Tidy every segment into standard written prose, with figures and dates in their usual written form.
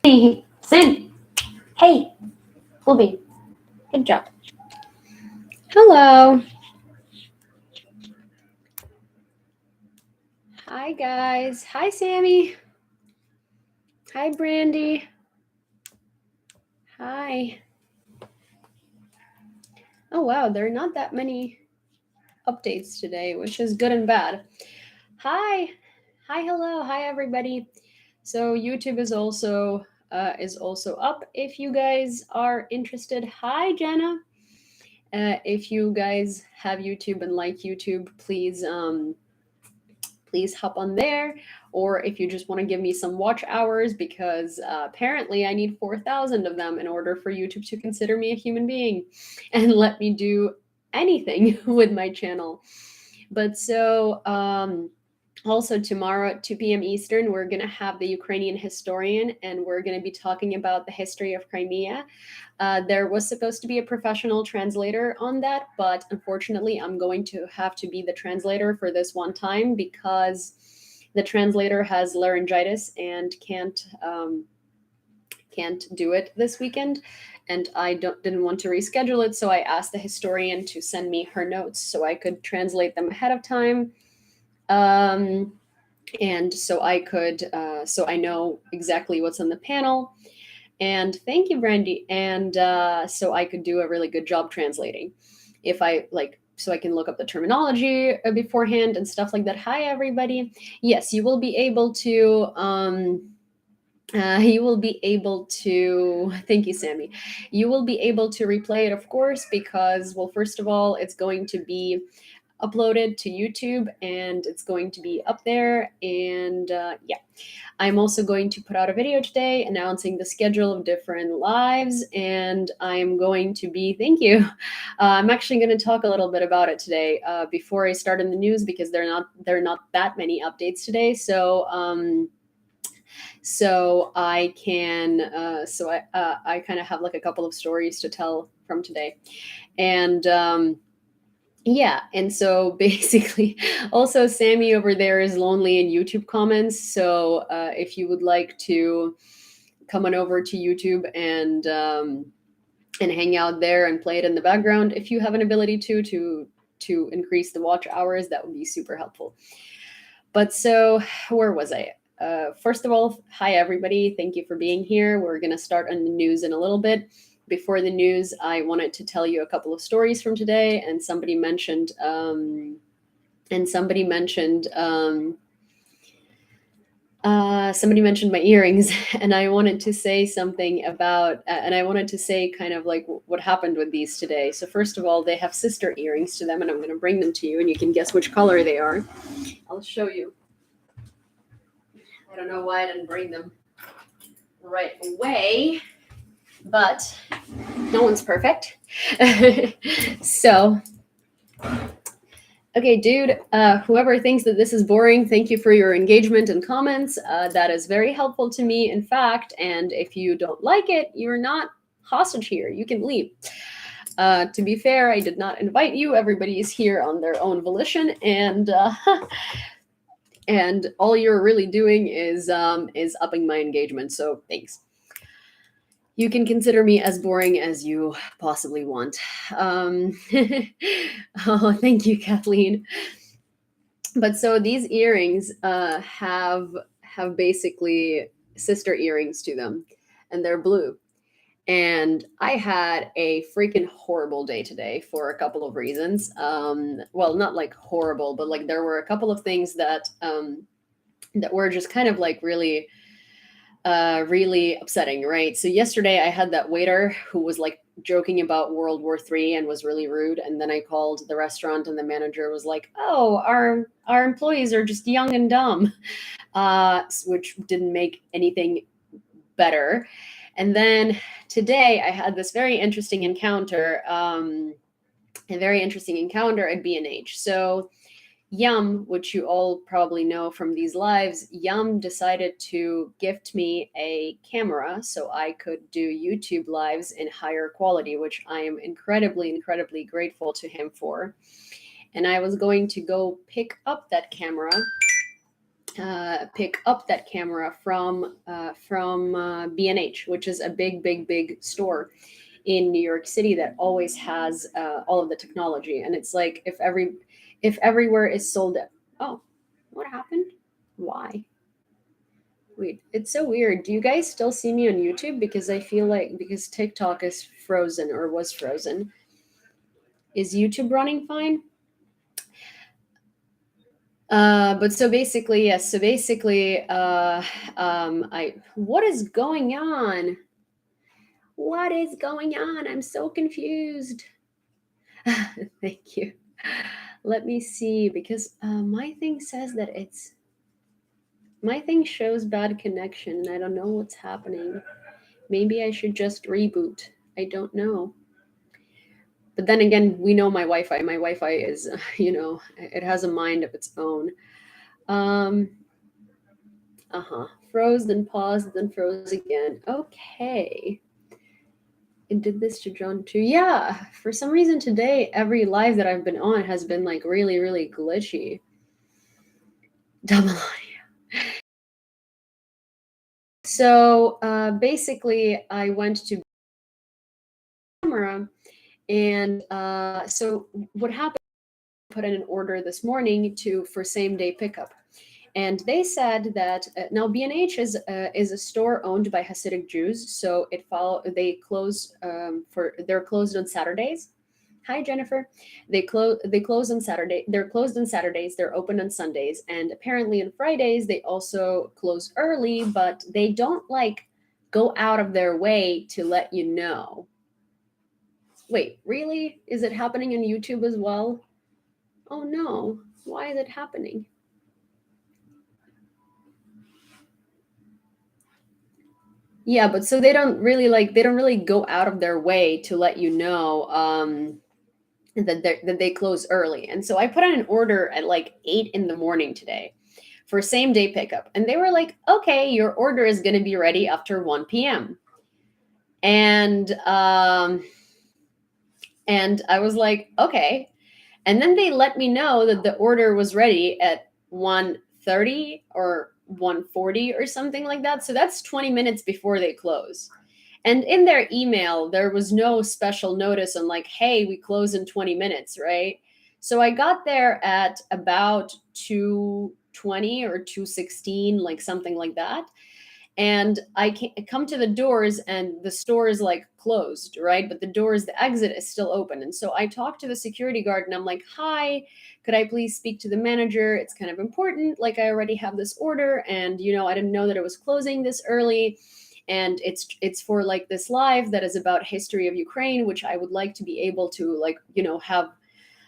Hey, Sin. Hey, Bluebeam. Good job. Hello. Hi, guys. Hi, Sammy. Hi, Brandy. Hi. Oh, wow. There are not that many updates today, which is good and bad. Hi. Hi, hello. Hi, everybody. So YouTube is also up if you guys are interested. Hi, Jenna. If you guys have YouTube and like YouTube, please hop on there. Or if you just want to give me some watch hours, because apparently I need 4,000 of them in order for YouTube to consider me a human being and let me do anything with my channel. But also tomorrow at 2 p.m. Eastern, we're going to have the Ukrainian historian, and we're going to be talking about the history of Crimea. There was supposed to be a professional translator on that, but unfortunately, I'm going to have to be the translator for this one time because the translator has laryngitis and can't do it this weekend, and I didn't want to reschedule it, so I asked the historian to send me her notes so I could translate them ahead of time. And so so I know exactly what's on the panel. And thank you, Brandy. And so I could do a really good job translating if I like, so I can look up the terminology beforehand and stuff like that. Hi, everybody. Yes, you will be able to. You will be able to, thank you, Sammy. You will be able to replay it, of course, because, well, first of all, it's going to be uploaded to YouTube and it's going to be up there. And yeah, I'm also going to put out a video today announcing the schedule of different lives, and I'm going to be, thank you. I'm actually going to talk a little bit about it today before I start in the news, because there are not that many updates today. So I can I kind of have like a couple of stories to tell from today, and yeah, and so basically, also Sammy over there is lonely in YouTube comments. So if you would like to come on over to YouTube and hang out there and play it in the background, if you have an ability to increase the watch hours, that would be super helpful. But so where was I? First of all, hi everybody. Thank you for being here. We're gonna start on the news in a little bit. Before the news, I wanted to tell you a couple of stories from today, and somebody mentioned somebody mentioned my earrings, and I wanted to say something about, and I wanted to say kind of like what happened with these today. So first of all, they have sister earrings to them, and I'm going to bring them to you, and you can guess which color they are. I'll show you. I don't know why I didn't bring them right away, but no one's perfect. So, okay, dude, whoever thinks that this is boring, thank you for your engagement and comments. That is very helpful to me, in fact. And if you don't like it, you're not hostage here. You can leave. To be fair, I did not invite you. Everybody is here on their own volition, and and all you're really doing is upping my engagement. So thanks. You can consider me as boring as you possibly want. Oh, thank you, Kathleen. But so these earrings have basically sister earrings to them, and they're blue. And I had a freaking horrible day today for a couple of reasons. Well, not like horrible, but like there were a couple of things that were just kind of like really upsetting, right? So yesterday I had that waiter who was like joking about World War III and was really rude. And then I called the restaurant, and the manager was like, "Oh, our employees are just young and dumb," which didn't make anything better. And then today I had this very interesting encounter, at B&H. So Yum, which you all probably know from these lives, Yum decided to gift me a camera so I could do YouTube lives in higher quality, which I am incredibly, incredibly grateful to him for. And I was going to go pick up that camera, pick up that camera from B&H, which is a big, big, big store in New York City that always has all of the technology. And it's like if everywhere is sold out. Oh, what happened? Why? Wait, it's so weird. Do you guys still see me on YouTube? Because I feel like because TikTok is frozen or was frozen. Is YouTube running fine? But so basically, yes. So basically, I what is going on? What is going on? I'm so confused. Thank you. Let me see because my thing says that it's my thing shows bad connection and I don't know what's happening. Maybe I should just reboot. I don't know. But then again, we know my Wi-Fi. My Wi-Fi is, it has a mind of its own. Um, uh-huh. Froze, then paused, then froze again. Okay. It did this to John too. Yeah. For some reason today, every live that I've been on has been like really, really glitchy. Double audio. So basically, I went to camera, and so what happened? Put in an order this morning for same day pickup, and they said that now B&H is a store owned by Hasidic Jews, so they're closed on Saturdays. Hi Jennifer. They close on Saturday. They're closed on Saturdays. They're open on Sundays, and apparently on Fridays they also close early, but they don't like go out of their way to let you know. Wait, really? Is it happening on YouTube as well? Oh no. Why is it happening? Yeah, but so they don't really go out of their way to let you know that they close early. And so I put in an order at like 8 in the morning today for same day pickup. And they were like, okay, your order is going to be ready after 1 p.m. And I was like, okay. And then they let me know that the order was ready at 1:30 or 1:40 or something like that. So that's 20 minutes before they close. And in their email, there was no special notice on like, hey, we close in 20 minutes, right? So I got there at about 2:20 or 2:16, like something like that. And come to the doors and the store is like closed, right? But the exit is still open. And so I talked to the security guard and I'm like, hi, could I please speak to the manager? It's kind of important. Like I already have this order and I didn't know that it was closing this early. And it's for like this live that is about history of Ukraine, which I would like to be able to like, have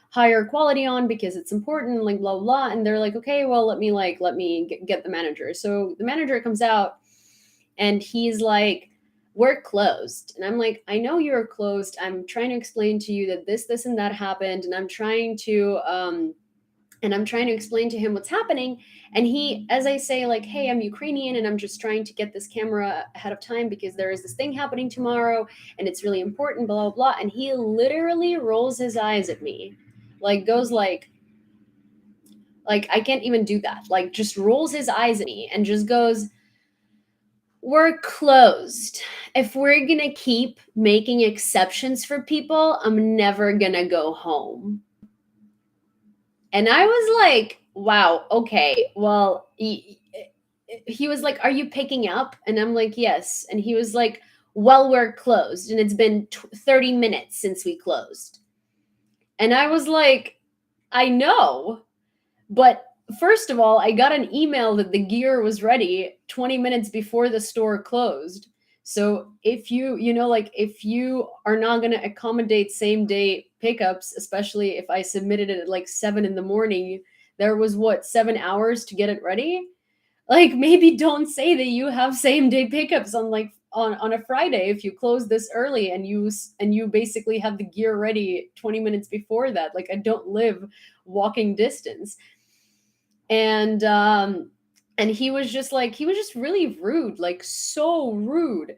higher quality on because it's important, like blah blah. And they're like, okay, well, let me get the manager. So the manager comes out and he's like, we're closed. And I'm like, I know you're closed. I'm trying to explain to you that this and that happened. And I'm trying to explain to him what's happening. And he, as I say, like, hey, I'm Ukrainian and I'm just trying to get this camera ahead of time because there is this thing happening tomorrow and it's really important, blah, blah, blah. And he literally rolls his eyes at me, like goes like I can't even do that. Like just rolls his eyes at me and just goes, we're closed. If we're going to keep making exceptions for people, I'm never going to go home. And I was like, wow, okay. Well, he was like, are you picking up? And I'm like, yes. And he was like, well, we're closed. And it's been 30 minutes since we closed. And I was like, I know. But first of all, I got an email that the gear was ready 20 minutes before the store closed. So if if you are not going to accommodate same day pickups, especially if I submitted it at like 7 in the morning, there was 7 hours to get it ready. Like maybe don't say that you have same day pickups on like on a Friday if you close this early and you basically have the gear ready 20 minutes before that. Like I don't live walking distance. And he was just really rude, like so rude.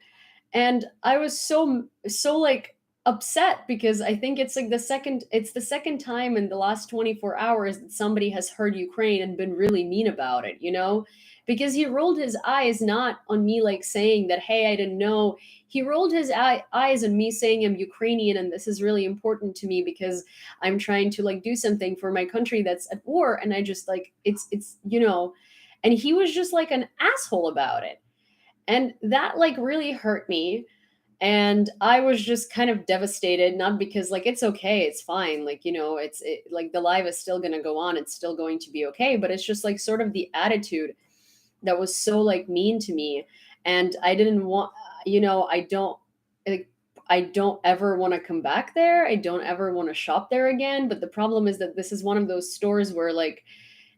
And I was so like upset because I think it's the second time in the last 24 hours that somebody has heard Ukraine and been really mean about it, you know? Because he rolled his eyes not on me like saying that, hey, I didn't know. He rolled his eyes on me saying I'm Ukrainian and this is really important to me because I'm trying to like do something for my country that's at war. And I just like, and he was just like an asshole about it. And that like really hurt me, and I was just kind of devastated, not because like it's okay, it's fine, like like the live is still going to go on, it's still going to be okay, but it's just like sort of the attitude that was so like mean to me. And I didn't want, I don't like, I don't ever want to come back there, I don't ever want to shop there again. But the problem is that this is one of those stores where like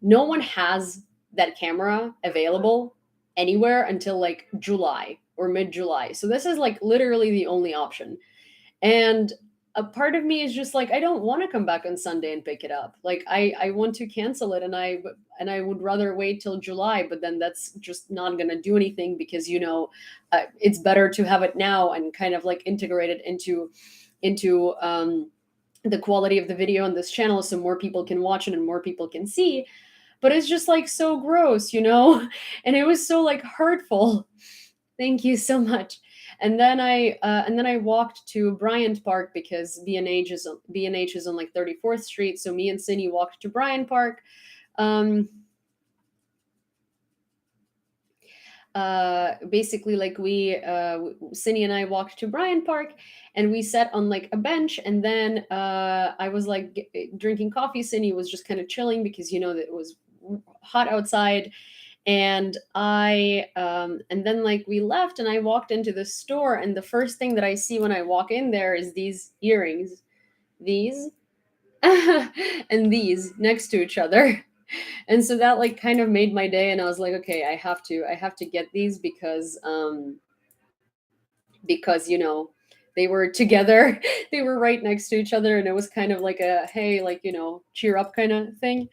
no one has that camera available anywhere until like July or mid July. So this is like literally the only option. And a part of me is just like, I don't want to come back on Sunday and pick it up. Like I want to cancel it, and I would rather wait till July, but then that's just not going to do anything because it's better to have it now and kind of like integrate it into the quality of the video on this channel so more people can watch it and more people can see. But it's just like so gross. And it was so like hurtful. Thank you so much. And then I walked to Bryant Park because B&H is on like 34th Street. So me and Cindy walked to Bryant Park. Basically, like Cindy and I walked to Bryant Park, and we sat on like a bench. And then I was like drinking coffee. Cindy was just kind of chilling because that it was hot outside. And then like we left, and I walked into the store, and the first thing that I see when I walk in there is these earrings, these and these next to each other. And so that like kind of made my day, and I was like, okay, I have to get these because they were together. They were right next to each other, and it was kind of like a, hey, like cheer up kind of thing.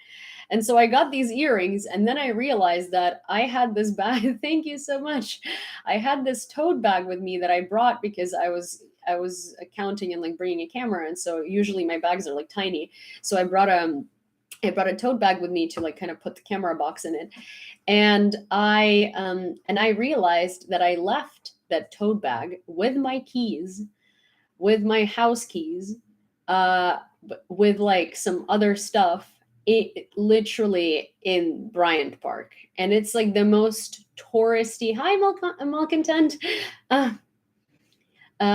And so I got these earrings, and then I realized that I had this bag. Thank you so much. I had this tote bag with me that I brought because I was accounting and like bringing a camera, and so usually my bags are like tiny. So I brought a tote bag with me to like kind of put the camera box in it. And I realized that I left that tote bag with my keys, with my house keys, with like some other stuff, literally in Bryant Park. And it's like the most touristy. Hi, Malcontent. Uh,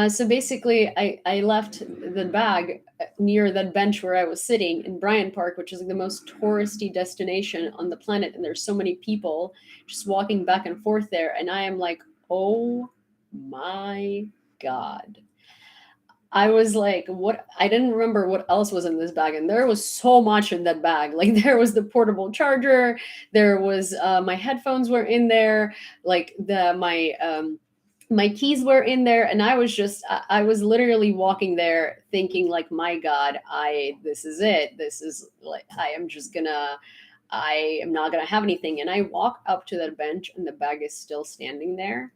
so basically, I left the bag near that bench where I was sitting in Bryant Park, which is like the most touristy destination on the planet. And there's so many people just walking back and forth there. And I am like, oh my God. I was like, what? I didn't remember what else was in this bag. And there was so much in that bag. Like, there was the portable charger, there was my headphones were in there, like my keys were in there. And I was literally walking there thinking like, my God, this is it. This is like, I am not gonna have anything. And I walk up to that bench, and the bag is still standing there,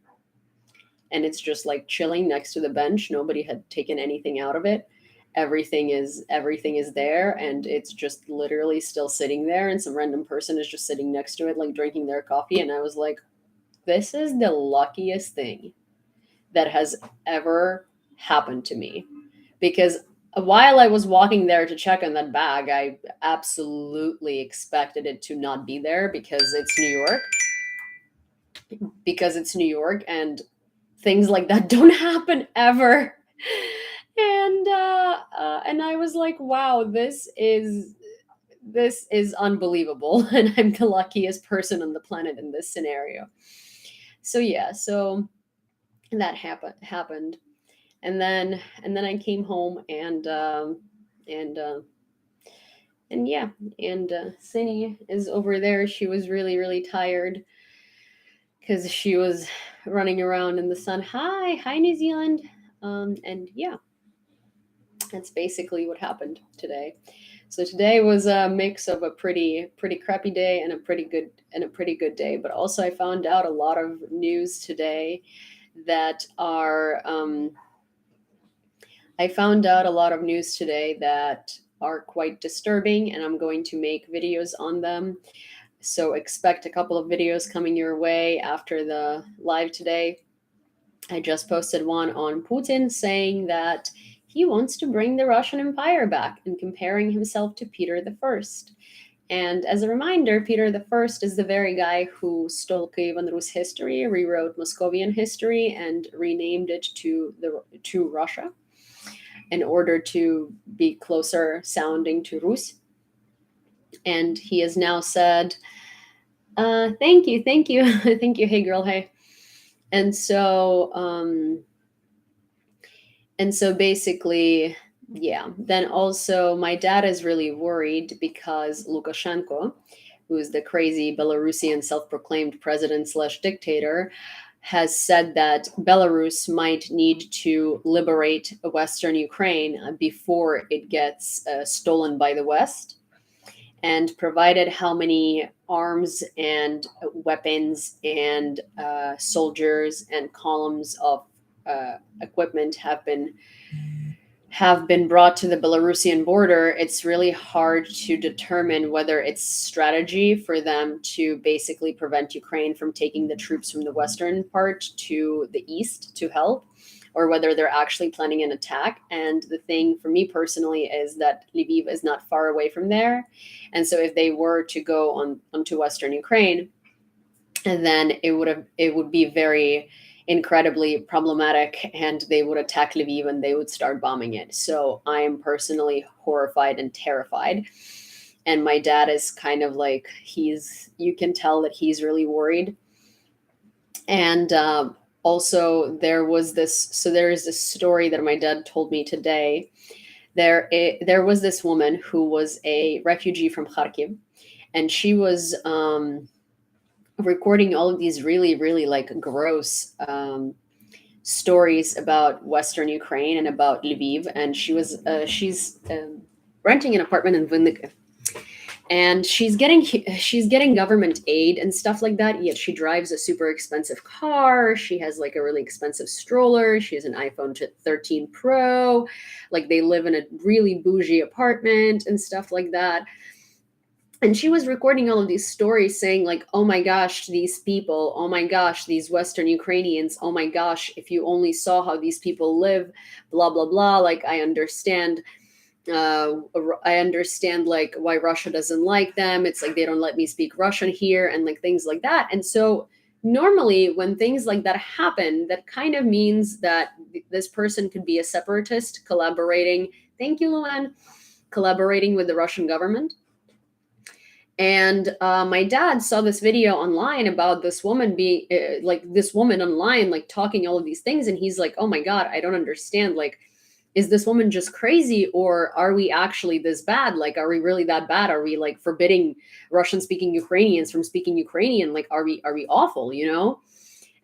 and it's just like chilling next to the bench. Nobody had taken anything out of it. Everything is there, and it's just literally still sitting there, and some random person is just sitting next to it like drinking their coffee. And I was like, this is the luckiest thing that has ever happened to me, because while I was walking there to check on that bag, I absolutely expected it to not be there because it's New York. And things like that don't happen ever. And I was like, wow, this is unbelievable. And I'm the luckiest person on the planet in this scenario. So yeah, so that happened. And then I came home, and yeah, and Cindy is over there. She was really, really tired because she was running around in the sun. Hi, New Zealand. And yeah, that's basically what happened today. So today was a mix of a pretty crappy day and a pretty good day. But also, I found out a lot of news today that are I found out a lot of news today that are quite disturbing, and I'm going to make videos on them. So expect a couple of videos coming your way after the live today. I just posted one on Putin saying that he wants to bring the Russian Empire back and comparing himself to Peter the First. And as a reminder, Peter the First is the very guy who stole Kievan Rus history, rewrote Moscovian history, and renamed it to Russia in order to be closer sounding to Rus. And he has now said, thank you, thank you, thank you, hey girl, hey. And so, basically, yeah. Then also, my dad is really worried because Lukashenko, who's the crazy Belarusian self-proclaimed president slash dictator, has said that Belarus might need to liberate Western Ukraine before it gets stolen by the West. And provided how many arms and weapons and soldiers and columns of equipment have been brought to the Belarusian border, it's really hard to determine whether it's strategy for them to basically prevent Ukraine from taking the troops from the western part to the east to help, or whether they're actually planning an attack. And the thing for me personally is that Lviv is not far away from there. And so if they were to go onto western Ukraine, and then it would be very incredibly problematic, and they would attack Lviv and they would start bombing it. So I am personally horrified and terrified. And my dad is kind of like, you can tell that he's really worried. And also there is this story that my dad told me today. There was this woman who was a refugee from Kharkiv, and she was recording all of these really, really like gross stories about Western Ukraine and about Lviv. And she's renting an apartment in Vinnytsia, and she's getting government aid and stuff like that. Yet she drives a super expensive car. She has like a really expensive stroller. She has an iPhone 13 Pro. Like they live in a really bougie apartment and stuff like that. And she was recording all of these stories saying like, oh my gosh, these people, oh my gosh, these Western Ukrainians, oh my gosh, if you only saw how these people live, blah, blah, blah. Like, I understand like why Russia doesn't like them. It's like they don't let me speak Russian here and like things like that. And so normally when things like that happen, that kind of means that this person could be a separatist collaborating. Thank you, Luan. Collaborating with the Russian government. And my dad saw this video online about this woman being this woman online, like talking all of these things. And he's like, oh my God, I don't understand. Like, is this woman just crazy, or are we actually this bad? Like, are we really that bad? Are we like forbidding Russian speaking Ukrainians from speaking Ukrainian? Like, are we awful, you know?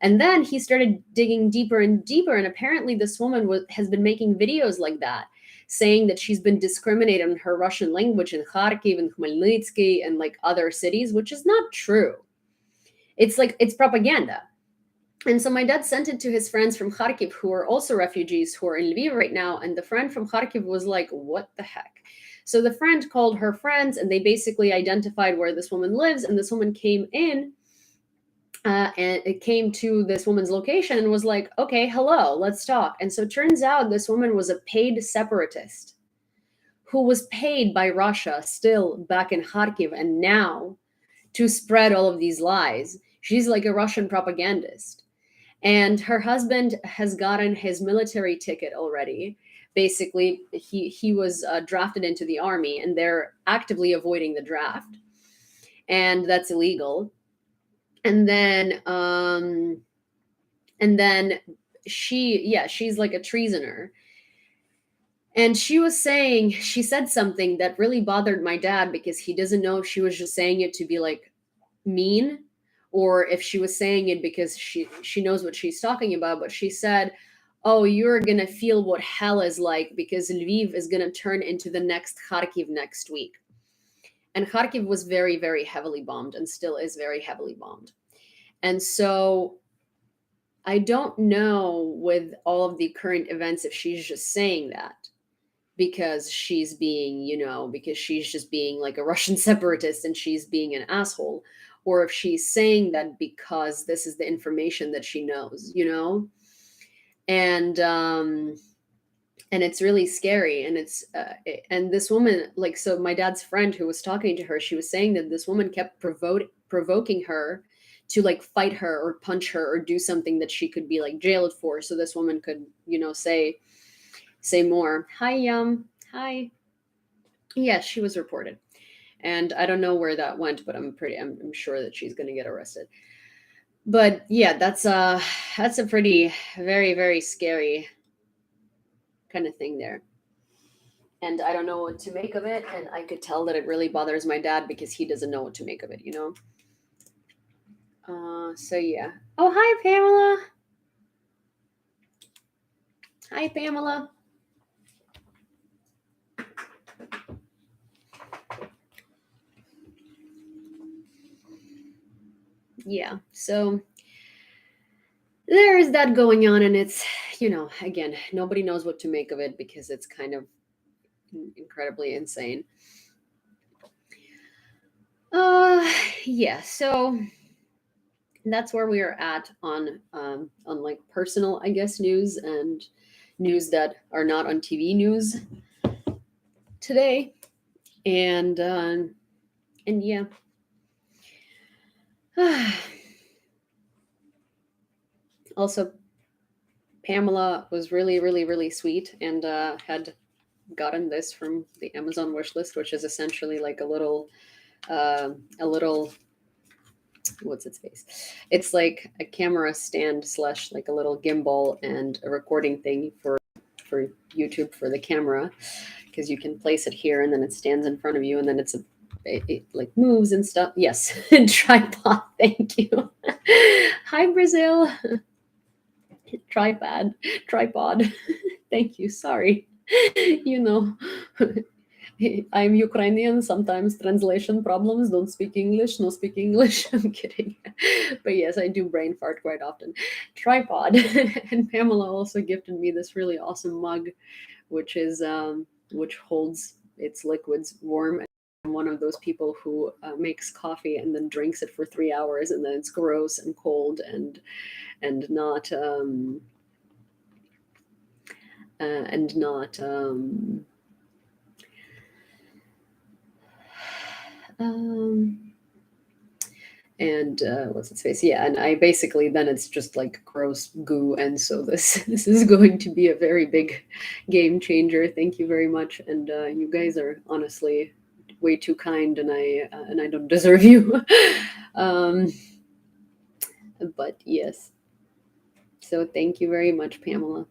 And then he started digging deeper and deeper. And apparently this woman has been making videos like that, saying that she's been discriminated in her Russian language in Kharkiv and Khmelnytsky and like other cities, which is not true. It's like, it's propaganda. And so my dad sent it to his friends from Kharkiv, who are also refugees, who are in Lviv right now. And the friend from Kharkiv was like, what the heck? So the friend called her friends, and they basically identified where this woman lives. And this woman came in and it came to this woman's location and was like, okay, hello, let's talk. And so it turns out this woman was a paid separatist who was paid by Russia still back in Kharkiv and now to spread all of these lies. She's like a Russian propagandist. And her husband has gotten his military ticket already. Basically, he was drafted into the army, and they're actively avoiding the draft. And that's illegal. And then she's like a treasoner. And she said something that really bothered my dad, because he doesn't know if she was just saying it to be like mean, or if she was saying it because she knows what she's talking about. But she said, oh, you're going to feel what hell is like, because Lviv is going to turn into the next Kharkiv next week. And Kharkiv was very, very heavily bombed and still is very heavily bombed. And so I don't know with all of the current events if she's just saying that because she's being, because she's just being like a Russian separatist and she's being an asshole, or if she's saying that because this is the information that she knows. And and it's really scary, and and this woman, like, so my dad's friend who was talking to her, she was saying that this woman kept provoking her to like fight her or punch her or do something that she could be like jailed for, so this woman could, say more. Hi, hi. Yes, she was reported, and I don't know where that went, but I'm sure that she's going to get arrested. But yeah, that's a pretty very very scary kind of thing there. And I don't know what to make of it. And I could tell that it really bothers my dad because he doesn't know what to make of it. So yeah. Oh, hi, Pamela. Hi, Pamela. Yeah. So there is that going on, and it's, again, nobody knows what to make of it because it's kind of incredibly insane. Uh, yeah. So that's where we are at on like personal, I guess, news and news that are not on TV news today. And yeah. Also, Pamela was really really really sweet and had gotten this from the Amazon wish list, which is essentially like a little, what's its face, it's like a camera stand slash like a little gimbal and a recording thing for YouTube for the camera, because you can place it here and then it stands in front of you and then it like moves and stuff. Yes. Tripod, thank you. Hi, Brazil. Tripod. Thank you, sorry. you know I'm Ukrainian, sometimes translation problems, don't speak English, no speak English. I'm kidding. But yes, I do brain fart quite often. Tripod. And Pamela also gifted me this really awesome mug, which holds its liquids warm. I'm one of those people who makes coffee and then drinks it for 3 hours, and then it's gross and cold and not and not um and what's its face, yeah, and I basically, then it's just like gross goo, and so this this is going to be a very big game changer. Thank you very much, and you guys are honestly way too kind, and I don't deserve you. um but yes, so thank you very much, Pamela.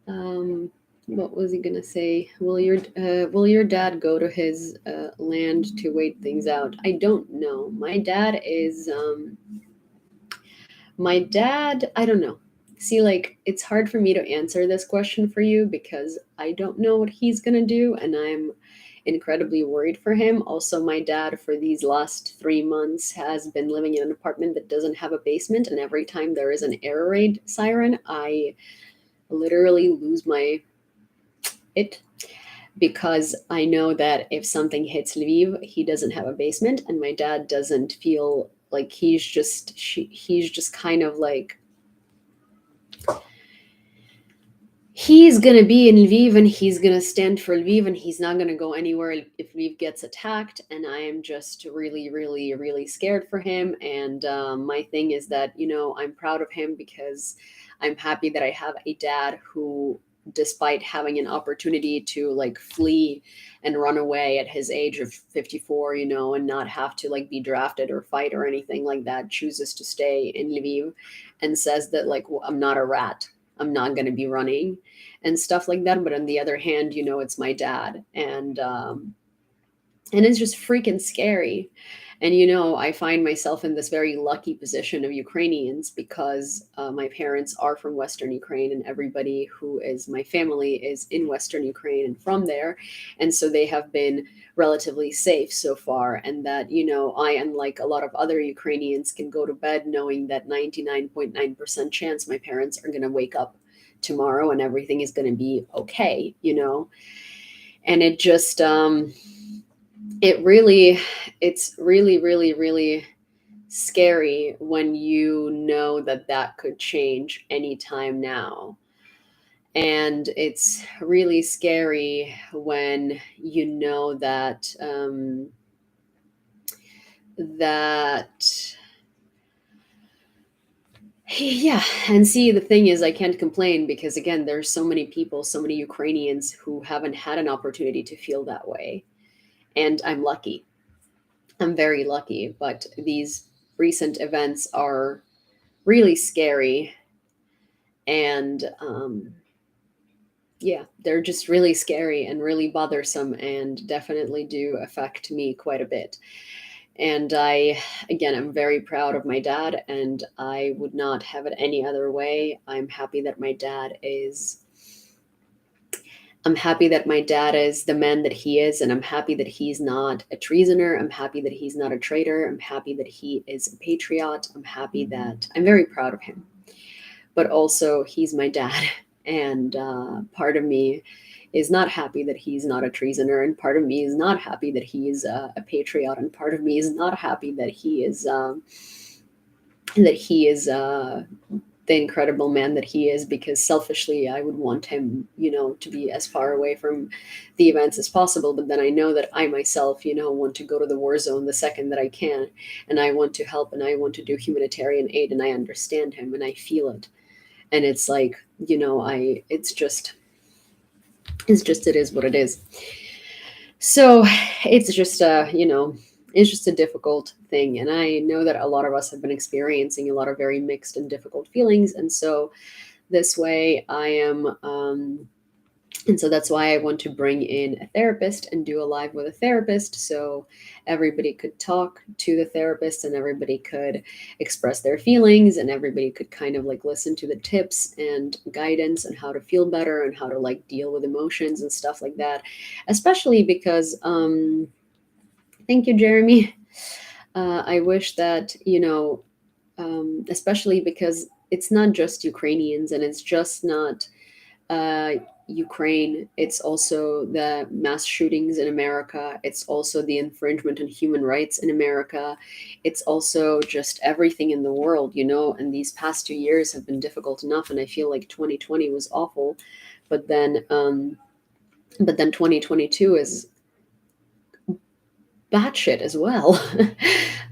um what was he gonna say? Will your dad go to his land to wait things out? I don't know. My dad, I don't know. See, like, it's hard for me to answer this question for you because I don't know what he's going to do, and I'm incredibly worried for him. Also, my dad, for these last 3 months, has been living in an apartment that doesn't have a basement, and every time there is an air raid siren, I literally lose my it, because I know that if something hits Lviv, he doesn't have a basement, and my dad doesn't feel like he's just kind of like, he's gonna be in Lviv and he's gonna stand for Lviv and he's not gonna go anywhere if Lviv gets attacked. And I am just really, really, really scared for him. And my thing is that, I'm proud of him because I'm happy that I have a dad who, despite having an opportunity to like flee and run away at his age of 54, and not have to like be drafted or fight or anything like that, chooses to stay in Lviv and says that, like, well, I'm not a rat. I'm not going to be running and stuff like that. But on the other hand, it's my dad, And it's just freaking scary. And I find myself in this very lucky position of Ukrainians because my parents are from Western Ukraine, and everybody who is my family is in Western Ukraine and from there. And so they have been relatively safe so far. And that, I, unlike a lot of other Ukrainians, can go to bed knowing that 99.9% chance my parents are going to wake up tomorrow and everything is going to be okay. And it just, it really it's really, really, really scary when you know that that could change anytime now. And it's really scary when you know that yeah. And see, the thing is, I can't complain because again, there's so many people, so many Ukrainians who haven't had an opportunity to feel that way, and I'm lucky. I'm very lucky, but these recent events are really scary. And yeah, they're just really scary and really bothersome and definitely do affect me quite a bit. And again, I'm very proud of my dad, and I would not have it any other way. I'm happy that my dad is the man that he is, and I'm happy that he's not a treasoner. I'm happy that he's not a traitor. I'm happy that he is a patriot. I'm very proud of him. But also, he's my dad, and part of me is not happy that he's not a treasoner, and part of me is not happy that he is a patriot, and part of me is not happy that he is the incredible man that he is, because selfishly I would want him, to be as far away from the events as possible. But then I know that I myself, want to go to the war zone the second that I can, and I want to help, and I want to do humanitarian aid, and I understand him and I feel it. And it's like, it is what it is. So it's just it's just a difficult thing, and I know that a lot of us have been experiencing a lot of very mixed and difficult feelings. And so this way I am and so that's why I want to bring in a therapist and do a live with a therapist, so everybody could talk to the therapist and everybody could express their feelings, and everybody could kind of like listen to the tips and guidance on how to feel better and how to like deal with emotions and stuff like that. Especially because, thank you, Jeremy. I wish that, especially because it's not just Ukrainians, and it's just not uh, Ukraine. It's also the mass shootings in America. It's also the infringement on human rights in America. It's also just everything in the world. And these past 2 years have been difficult enough, and I feel like 2020 was awful, but then 2022 is batshit as well.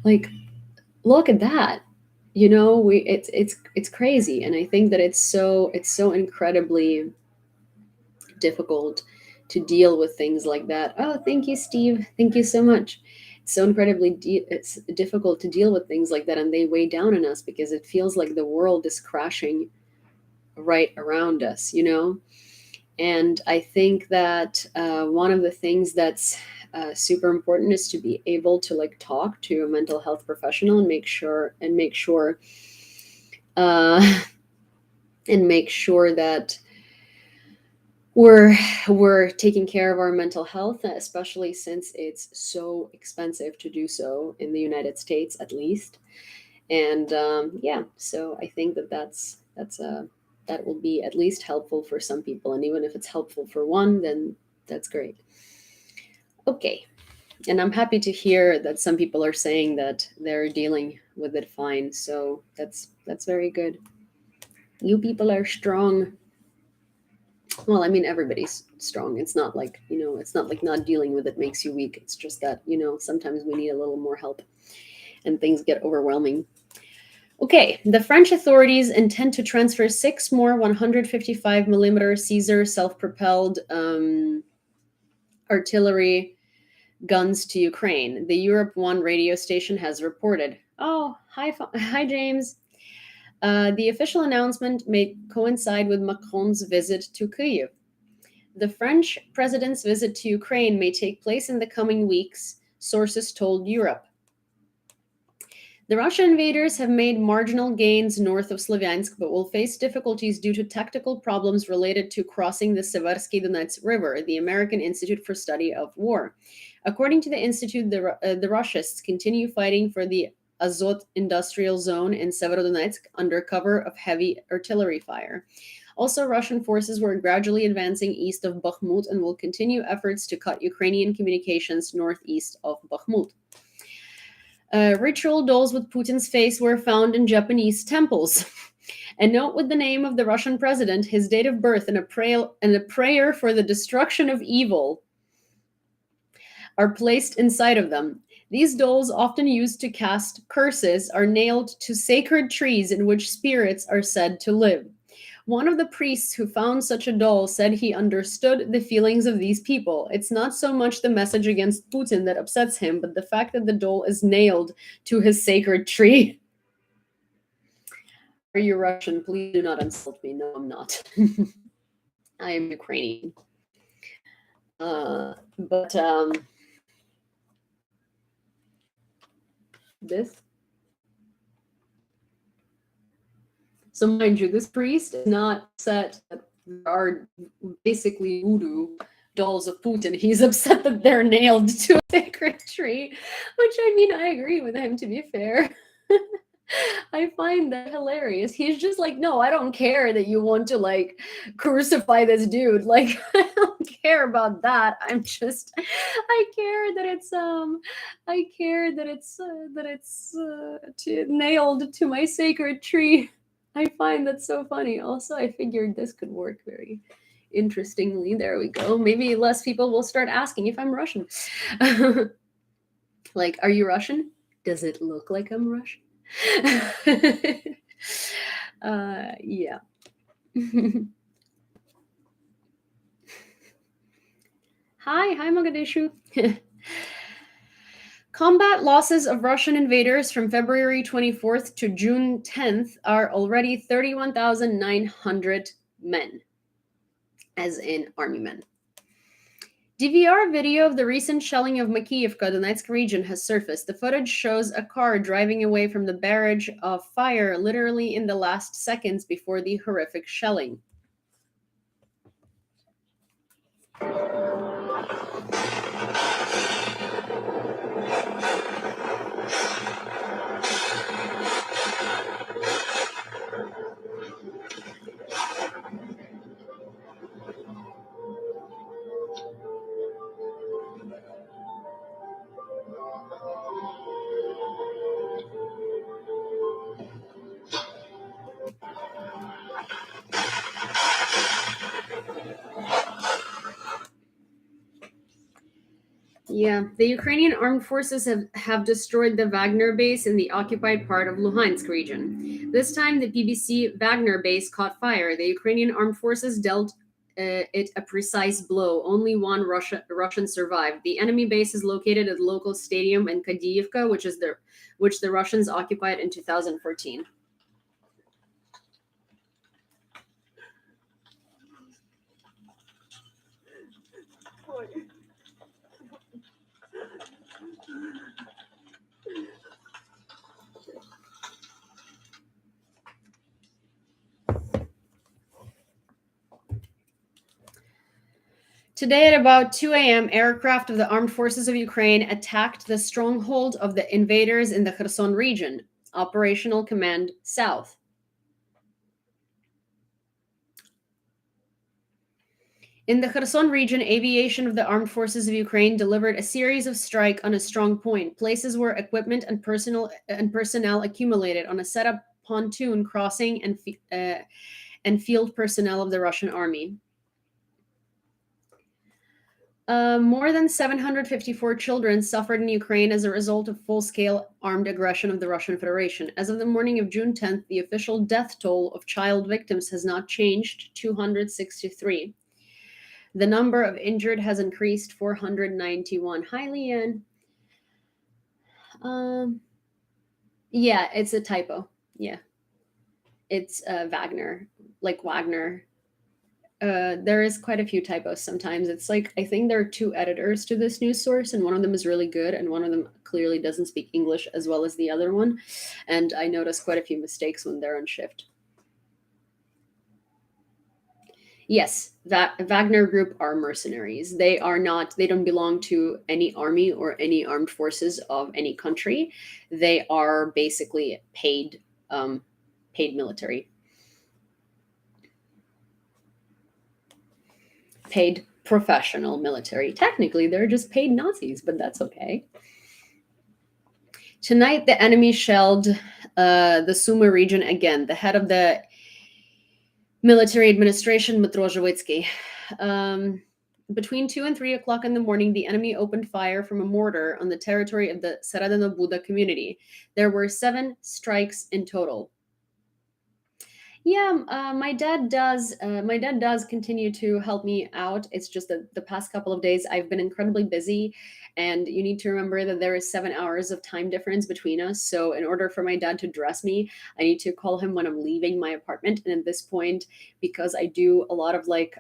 Like, look at that. It's crazy, and I think that it's so incredibly difficult to deal with things like that. Oh, thank you, Steve. Thank you so much. It's so it's difficult to deal with things like that, and they weigh down on us because it feels like the world is crashing right around us. And I think that one of the things that's super important is to be able to like talk to a mental health professional and make sure uh, and make sure that we're taking care of our mental health, especially since it's so expensive to do so in the United States, at least. And yeah, so I think that will be at least helpful for some people, and even if it's helpful for one, then that's great. Okay, and I'm happy to hear that some people are saying that they're dealing with it fine. So that's very good. You people are strong. Well, I mean, everybody's strong. It's not like not dealing with it makes you weak. It's just that, sometimes we need a little more help and things get overwhelming. Okay, the French authorities intend to transfer 6 more 155 millimeter Caesar self-propelled artillery guns to Ukraine. The Europe One radio station has reported. Oh, hi, James. The official announcement may coincide with Macron's visit to Kyiv. The French president's visit to Ukraine may take place in the coming weeks, sources told Europe. The Russian invaders have made marginal gains north of Slavyansk, but will face difficulties due to tactical problems related to crossing the Seversky Donets River, the American Institute for Study of War. According to the institute, the Russians continue fighting for the Azot industrial zone in Severodonetsk under cover of heavy artillery fire. Also, Russian forces were gradually advancing east of Bakhmut and will continue efforts to cut Ukrainian communications northeast of Bakhmut. Ritual dolls with Putin's face were found in Japanese temples. A note with the name of the Russian president, his date of birth, and a prayer for the destruction of evil are placed inside of them. These dolls, often used to cast curses, are nailed to sacred trees in which spirits are said to live. One of the priests who found such a doll said he understood the feelings of these people. It's not so much the message against Putin that upsets him, but the fact that the doll is nailed to his sacred tree. Are you Russian? Please do not insult me. No, I'm not. I am Ukrainian. But this. So mind you, this priest is not upset that there are basically voodoo dolls of Putin. He's upset that they're nailed to a sacred tree, which I mean, I agree with him, to be fair. I find that hilarious. He's just like, no, I don't care that you want to like crucify this dude. Like, I don't care about that. I care that it's nailed to my sacred tree. I find that so funny. Also, I figured this could work very interestingly. There we go. Maybe less people will start asking if I'm Russian. Like, are you Russian? Does it look like I'm Russian? Yeah. Hi, Mogadishu. Combat losses of Russian invaders from February 24th to June 10th are already 31,900 men, as in army men. DVR video of the recent shelling of Makiyevka, Donetsk region, has surfaced. The footage shows a car driving away from the barrage of fire literally in the last seconds before the horrific shelling. Yeah, the Ukrainian armed forces have destroyed the Wagner base in the occupied part of Luhansk region. This time, the BBC Wagner base caught fire. The Ukrainian armed forces dealt it a precise blow. Only one Russian survived. The enemy base is located at the local stadium in Kadiyivka, which the Russians occupied in 2014. Today at about 2 a.m., aircraft of the Armed Forces of Ukraine attacked the stronghold of the invaders in the Kherson region, Operational Command South. In the Kherson region, aviation of the Armed Forces of Ukraine delivered a series of strike on a strong point, places where equipment and personnel accumulated on a set-up pontoon crossing and field personnel of the Russian army. More than 754 children suffered in Ukraine as a result of full-scale armed aggression of the Russian Federation. As of the morning of June 10th, the official death toll of child victims has not changed, 263. The number of injured has increased, 491. Hi, Leanne. Yeah, it's a typo. Yeah. It's Wagner, like Wagner. there is quite a few typos sometimes. It's like I think there are two editors to this news source, and one of them is really good, and one of them clearly doesn't speak English as well as the other one. And I notice quite a few mistakes when they're on shift. Yes, Wagner Group are mercenaries. They are not, they don't belong to any army or any armed forces of any country. They are basically paid military, paid professional military. Technically, they're just paid Nazis, but that's okay. Tonight, the enemy shelled the Sumy region again. The head of the military administration, Dmytro Zhivitsky. Between 2 and 3 o'clock in the morning, the enemy opened fire from a mortar on the territory of the Seredino Buda community. There were 7 strikes in total. Yeah, my dad does. My dad does continue to help me out. It's just that the past couple of days I've been incredibly busy, and you need to remember that there is 7 hours of time difference between us. So, in order for my dad to dress me, I need to call him when I'm leaving my apartment. And at this point, because I do a lot of like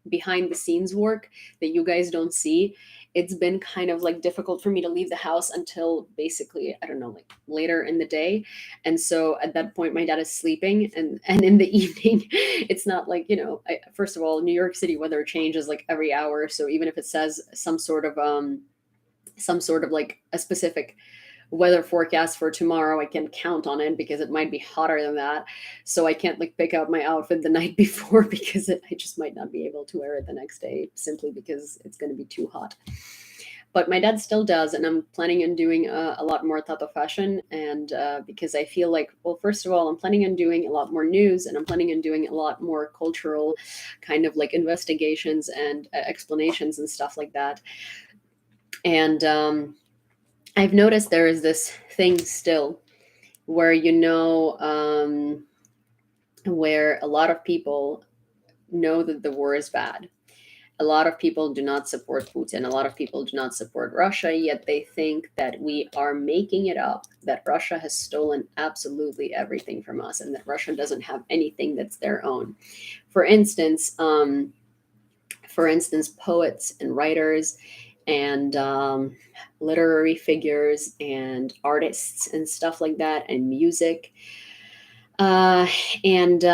behind the scenes work that you guys don't see, it's been kind of like difficult for me to leave the house until basically, I don't know, like later in the day. And so at that point my dad is sleeping, and in the evening it's not like, first of all, New York City weather changes like every hour. So even if it says some sort of like a specific weather forecast for tomorrow, I can count on it because it might be hotter than that. So I can't like pick out my outfit the night before because I just might not be able to wear it the next day simply because it's going to be too hot. But my dad still does, and I'm planning on doing a lot more tato fashion. And because I feel like, well, first of all, I'm planning on doing a lot more news, and I'm planning on doing a lot more cultural kind of like investigations and explanations and stuff like that. And I've noticed there is this thing still where, where a lot of people know that the war is bad. A lot of people do not support Putin. A lot of people do not support Russia, yet they think that we are making it up, that Russia has stolen absolutely everything from us, and that Russia doesn't have anything that's their own. For instance, poets and writers and literary figures and artists and stuff like that, and music. And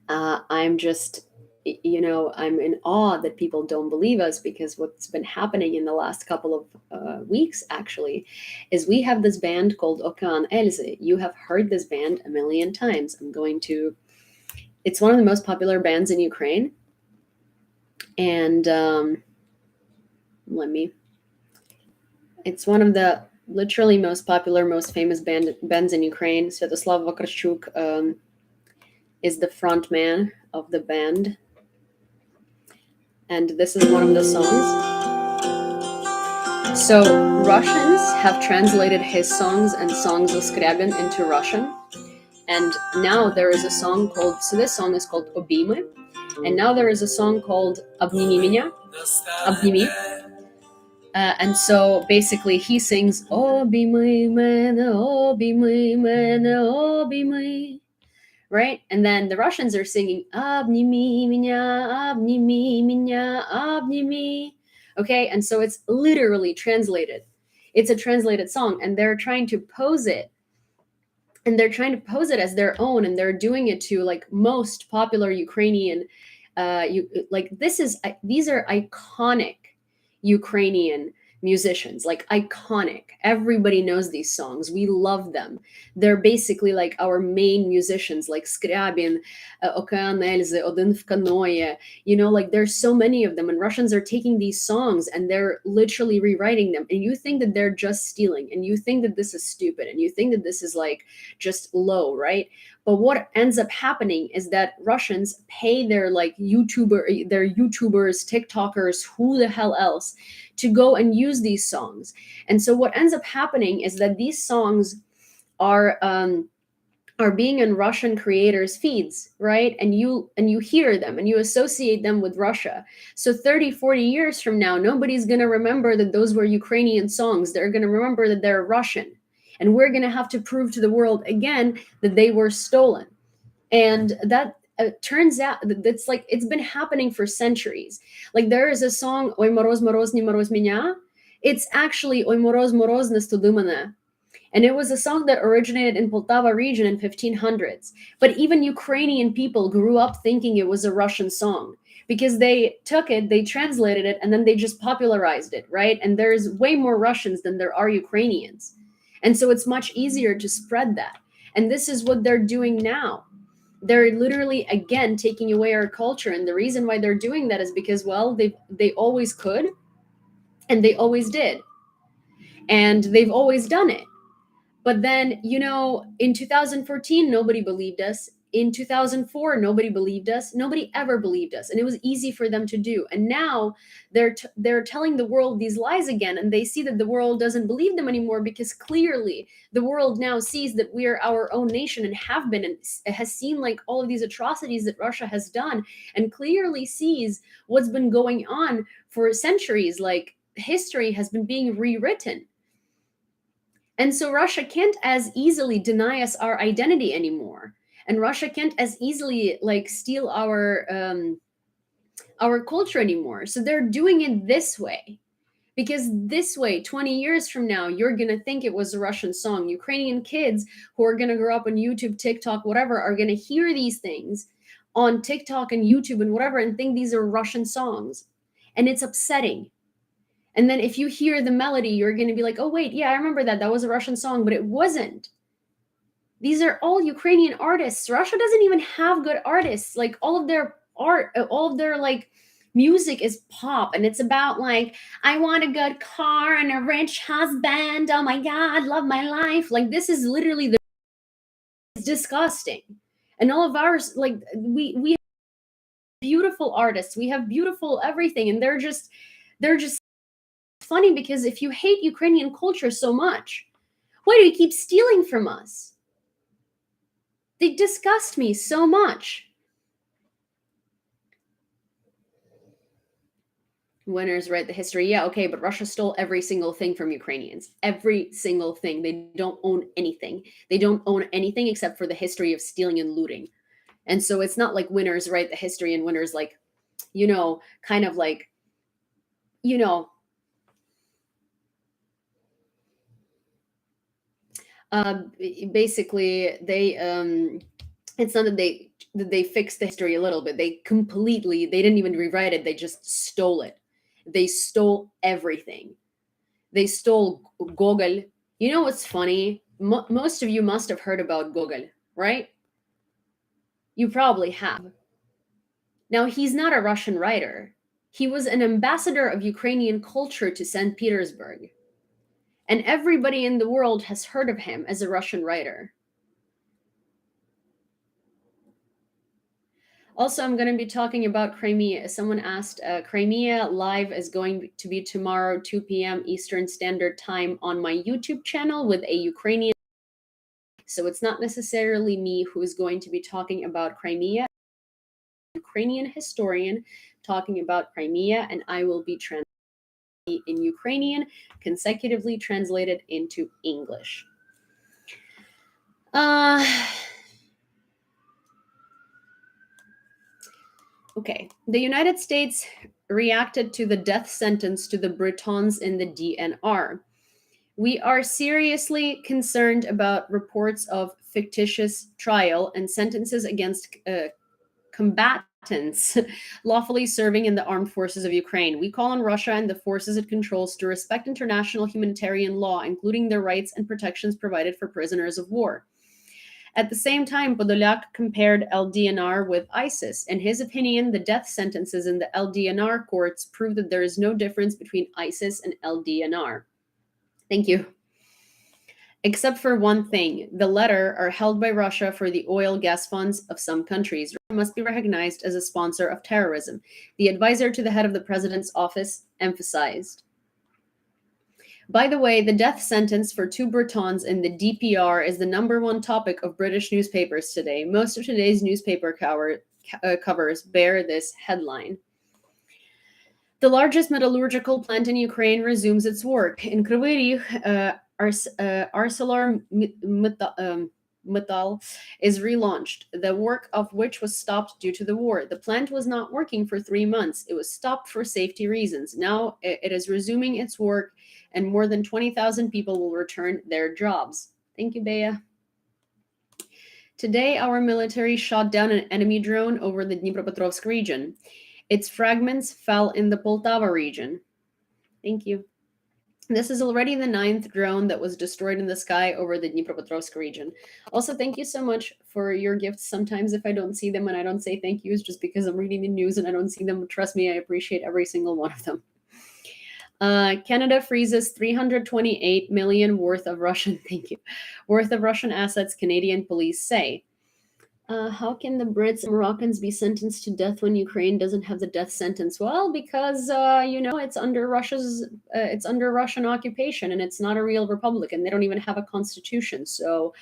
I'm just, I'm in awe that people don't believe us, because what's been happening in the last couple of weeks actually is we have this band called Okean Elzy. You have heard this band a million times. It's one of the most popular bands in Ukraine. And it's one of the literally most popular, most famous bands in Ukraine. Sviatoslav Vakarchuk is the front man of the band. And this is one of the songs. So Russians have translated his songs and songs of Skryabin into Russian. And now there is a song called, so this song is called Obimy. And now there is a song called Обними меня, Обними. And so basically he sings Obimy меня, Obimy меня, Obimy. Right? And then the Russians are singing Обними меня, Обними меня, Обними. Okay? And so it's literally translated. It's a translated song, and they're trying to pose it. And they're trying to pose it as their own, and they're doing it to like most popular Ukrainian these are iconic Ukrainian musicians, like iconic. Everybody knows these songs. We love them. They're basically like our main musicians, like Skryabin, Okean Elzy, Odin v Kanoye. Like there's so many of them, and Russians are taking these songs and they're literally rewriting them. And you think that they're just stealing, and you think that this is stupid, and you think that this is like just low, right? But what ends up happening is that Russians pay their YouTubers, TikTokers, who the hell else, to go and use these songs. And so what ends up happening is that these songs are being in Russian creators' feeds, right? And you hear them and you associate them with Russia. So 30, 40 years from now, nobody's going to remember that those were Ukrainian songs. They're going to remember that they're Russian. And we're going to have to prove to the world again that they were stolen. And that turns out that it's like it's been happening for centuries. Like there is a song Oi moroz moroz ni moroz меня. It's actually Oi moroz moroz nastudumana. And it was a song that originated in Poltava region in 1500s. But even Ukrainian people grew up thinking it was a Russian song because they took it, they translated it, and then they just popularized it, right? And there's way more Russians than there are Ukrainians. And so it's much easier to spread that. And this is what they're doing now. They're literally again taking away our culture. And the reason why they're doing that is because, well, they always could and they always did. And they've always done it. But then, in 2014, nobody believed us. In 2004, nobody believed us. Nobody ever believed us. And it was easy for them to do. And now they're telling the world these lies again. And they see that the world doesn't believe them anymore because clearly the world now sees that we are our own nation and have been and has seen like all of these atrocities that Russia has done and clearly sees what's been going on for centuries. Like history has been being rewritten. And so Russia can't as easily deny us our identity anymore. And Russia can't as easily like steal our culture anymore. So they're doing it this way. Because this way, 20 years from now, you're going to think it was a Russian song. Ukrainian kids who are going to grow up on YouTube, TikTok, whatever, are going to hear these things on TikTok and YouTube and whatever and think these are Russian songs. And it's upsetting. And then if you hear the melody, you're going to be like, oh, wait, yeah, I remember that. That was a Russian song, but it wasn't. These are all Ukrainian artists. Russia doesn't even have good artists. Like all of their art, all of their like music is pop. And it's about like, I want a good car and a rich husband. Oh my God, love my life. Like this is literally it's disgusting. And all of ours, like we have beautiful artists. We have beautiful everything. And they're just funny because if you hate Ukrainian culture so much, why do you keep stealing from us? They disgust me so much. Winners write the history. Yeah, okay, but Russia stole every single thing from Ukrainians. Every single thing. They don't own anything. They don't own anything except for the history of stealing and looting. And so it's not like winners write the history and winners like, kind of like, basically they it's not that they fixed the history a little bit. They didn't even rewrite it. They just stole it. They stole everything. They stole Gogol. You know what's funny? Most of you must have heard about Gogol, right? You probably have. Now, he's not a Russian writer. He was an ambassador of Ukrainian culture to St. Petersburg. And everybody in the world has heard of him as a Russian writer. Also, I'm going to be talking about Crimea. Someone asked, Crimea live is going to be tomorrow, 2 p.m. Eastern Standard Time on my YouTube channel with a Ukrainian. So it's not necessarily me who is going to be talking about Crimea. Ukrainian historian talking about Crimea, and I will be in Ukrainian, consecutively translated into English. Okay, the United States reacted to the death sentence to the Bretons in the DNR. We are seriously concerned about reports of fictitious trial and sentences against combatants lawfully serving in the armed forces of Ukraine. We call on Russia and the forces it controls to respect international humanitarian law, including the rights and protections provided for prisoners of war. At the same time, Podolyak compared LDNR with ISIS. In his opinion, the death sentences in the LDNR courts prove that there is no difference between ISIS and LDNR. Thank you. Except for one thing, the latter are held by Russia for the oil gas funds of some countries. Russia must be recognized as a sponsor of terrorism, the advisor to the head of the president's office emphasized. By the way, the death sentence for 2 Bretons in the DPR is the #1 topic of British newspapers today. Most of today's newspaper covers bear this headline. The largest metallurgical plant in Ukraine resumes its work. In Kryvyi Rih, Metal is relaunched, the work of which was stopped due to the war. The plant was not working for 3 months. It was stopped for safety reasons. Now it is resuming its work, and more than 20,000 people will return their jobs. Thank you, Bea. Today, our military shot down an enemy drone over the Dnipropetrovsk region. Its fragments fell in the Poltava region. Thank you. This is already the 9th drone that was destroyed in the sky over the Dnipropetrovsk region. Also, thank you so much for your gifts. Sometimes if I don't see them and I don't say thank yous just because I'm reading the news and I don't see them, trust me, I appreciate every single one of them. Canada freezes 328 million worth of Russian, thank you, worth of Russian assets, Canadian police say. How can the Brits and Moroccans be sentenced to death when Ukraine doesn't have the death sentence? Well, because it's under Russian occupation, and it's not a real republic, and they don't even have a constitution. So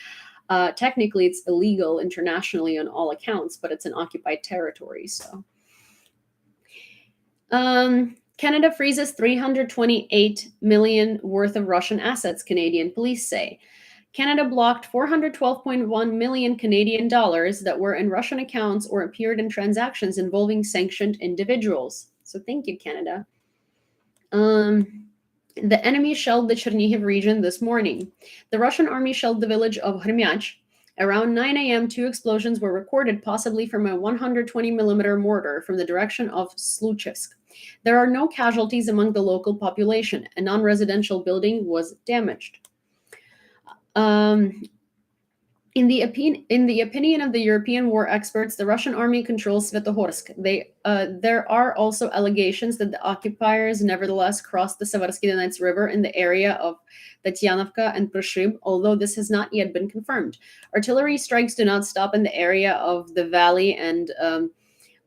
technically, it's illegal internationally on all accounts, but it's an occupied territory. So Canada freezes 328 million worth of Russian assets, Canadian police say. Canada blocked 412.1 million Canadian dollars that were in Russian accounts or appeared in transactions involving sanctioned individuals. So thank you, Canada. The enemy shelled the Chernihiv region this morning. The Russian army shelled the village of Hrmyach. Around 9 a.m., 2 explosions were recorded, possibly from a 120-millimeter mortar from the direction of Sluchevsk. There are no casualties among the local population. A non-residential building was damaged. In the opinion of the European war experts, the Russian army controls Svetohorsk. There are also allegations that the occupiers nevertheless crossed the Seversky Donets River in the area of Tatyanovka and Pryshib, although this has not yet been confirmed. Artillery strikes do not stop in the area of the valley and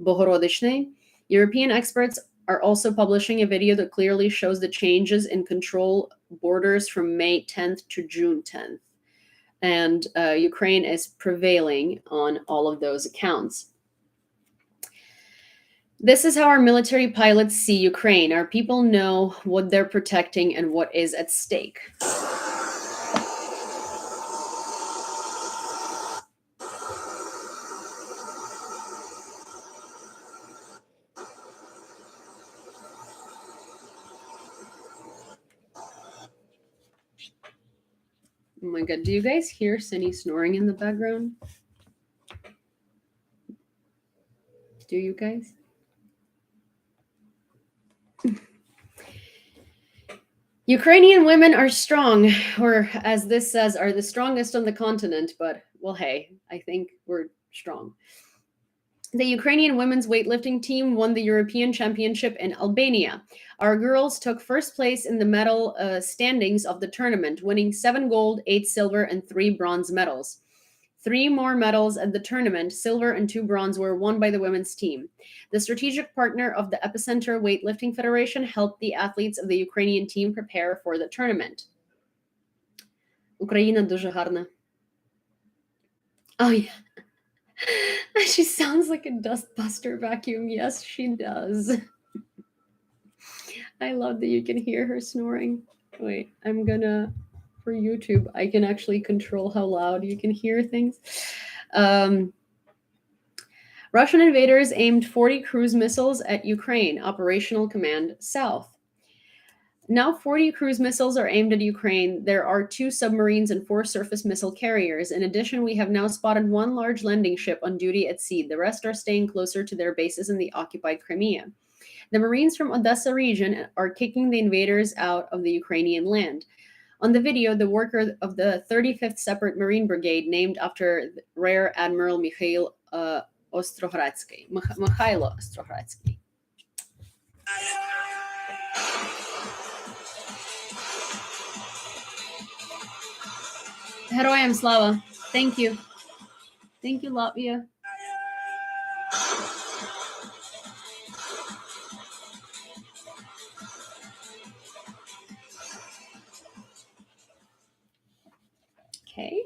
Bohorodishny. European experts are also publishing a video that clearly shows the changes in control borders from May 10th to June 10th. And Ukraine is prevailing on all of those accounts. This is how our military pilots see Ukraine. Our people know what they're protecting and what is at stake. Oh my God, do you guys hear Cindy snoring in the background? Do you guys? Ukrainian women are strong, or as this says, are the strongest on the continent, but well, hey, I think we're strong. The Ukrainian women's weightlifting team won the European Championship in Albania. Our girls took first place in the medal standings of the tournament, winning 7 gold, 8 silver, and 3 bronze medals. 3 more medals at the tournament, silver and 2 bronze, were won by the women's team. The strategic partner of the Epicenter Weightlifting Federation helped the athletes of the Ukrainian team prepare for the tournament. Україна дуже гарна. Oh, yeah. She sounds like a dustbuster vacuum. Yes, she does. I love that you can hear her snoring. Wait, I'm gonna, for YouTube, I can actually control how loud you can hear things. Russian invaders aimed 40 cruise missiles at Ukraine, Operational Command South. Now 40 cruise missiles are aimed at Ukraine. There are 2 submarines and 4 surface missile carriers. In addition, we have now spotted 1 large landing ship on duty at sea. The rest are staying closer to their bases in the occupied Crimea. The Marines from Odessa region are kicking the invaders out of the Ukrainian land. On the video, the worker of the 35th Separate Marine Brigade, named after Rear Admiral Mikhailo Ostrohradsky. Heroyam Slava. Thank you. Thank you, Latvia. Okay.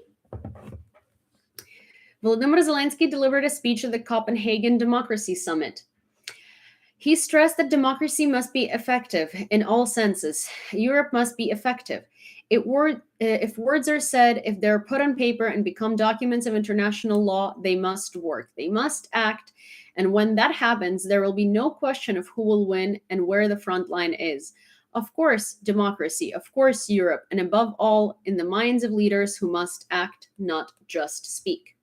Volodymyr Zelensky delivered a speech at the Copenhagen Democracy Summit. He stressed that democracy must be effective in all senses. Europe must be effective. If words are said, if they're put on paper and become documents of international law, they must work. They must act. And when that happens, there will be no question of who will win and where the front line is. Of course, democracy, of course, Europe, and above all, in the minds of leaders who must act, not just speak.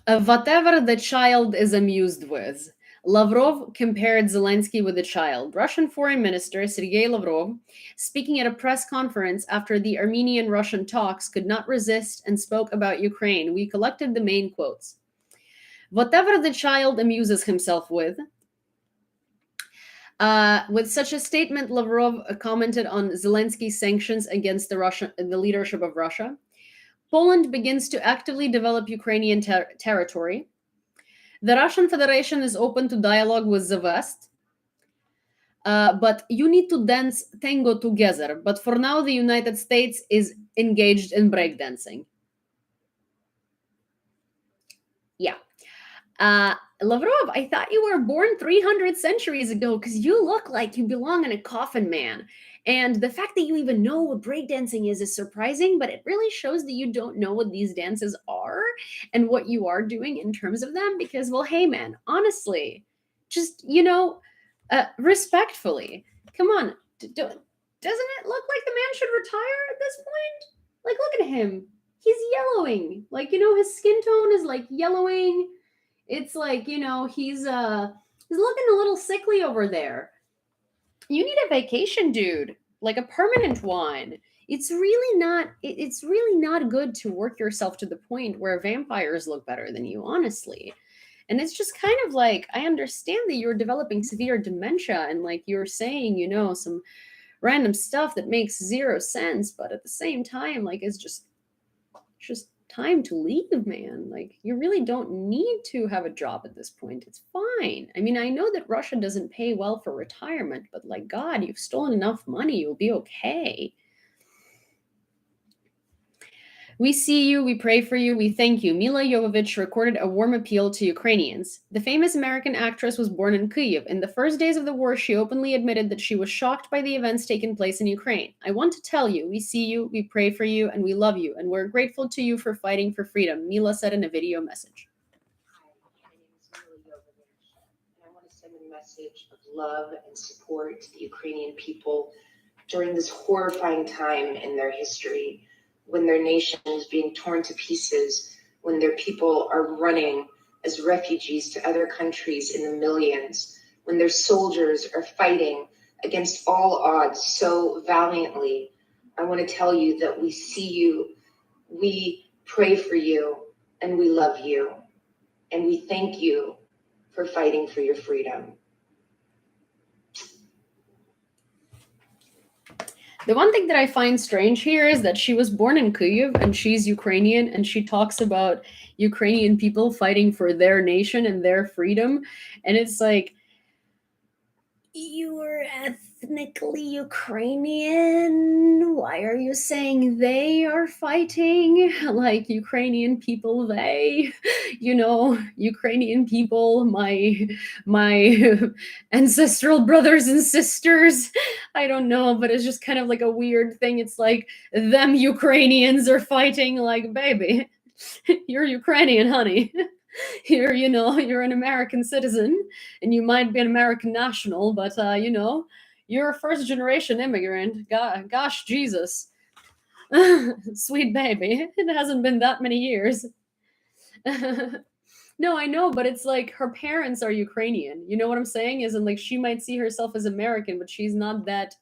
Whatever the child is amused with. Lavrov compared Zelensky with a child. Russian Foreign Minister Sergei Lavrov, speaking at a press conference after the Armenian Russian talks, could not resist and spoke about Ukraine. We collected the main quotes. Whatever the child amuses himself with. With such a statement, Lavrov commented on Zelensky's sanctions against the leadership of Russia. Poland begins to actively develop Ukrainian territory. The Russian Federation is open to dialogue with the West, but you need to dance tango together. But for now, the United States is engaged in breakdancing. Yeah. Lavrov, I thought you were born 300 centuries ago because you look like you belong in a coffin, man. And the fact that you even know what breakdancing is surprising, but it really shows that you don't know what these dances are and what you are doing in terms of them. Because, well, hey, man, honestly, just, respectfully, come on. Doesn't it look like the man should retire at this point? Like, look at him. He's yellowing. Like, his skin tone is like yellowing. It's like, he's looking a little sickly over there. You need a vacation, dude. Like a permanent one. It's really not good to work yourself to the point where vampires look better than you, honestly. And it's just kind of like, I understand that you're developing severe dementia and like you're saying, some random stuff that makes zero sense, but at the same time, like it's just time to leave, man. Like, you really don't need to have a job at this point. It's fine. I mean, I know that Russia doesn't pay well for retirement, but like, God, you've stolen enough money. You'll be okay. We see you, we pray for you, we thank you. Mila Jovovich recorded a warm appeal to Ukrainians. The famous American actress was born in Kyiv. In the first days of the war, she openly admitted that she was shocked by the events taking place in Ukraine. I want to tell you, we see you, we pray for you, and we love you, and we're grateful to you for fighting for freedom, Mila said in a video message. Hi, my name is Mila Jovovich, and I want to send a message of love and support to the Ukrainian people during this horrifying time in their history, when their nation is being torn to pieces, when their people are running as refugees to other countries in the millions, when their soldiers are fighting against all odds so valiantly. I want to tell you that we see you, we pray for you, and we love you. And we thank you for fighting for your freedom. The one thing that I find strange here is that she was born in Kyiv and she's Ukrainian and she talks about Ukrainian people fighting for their nation and their freedom. And it's like, you're ethnically Ukrainian. Why are you saying they are fighting? Like Ukrainian people, they, Ukrainian people, my ancestral brothers and sisters. I don't know, but it's just kind of like a weird thing. It's like them Ukrainians are fighting, like, baby, you're Ukrainian, honey. You're an American citizen and you might be an American national, but you're a first generation immigrant. Gosh, Jesus. Sweet baby. It hasn't been that many years. No, I know, but it's like her parents are Ukrainian. You know what I'm saying? Is, and like she might see herself as American, but she's not that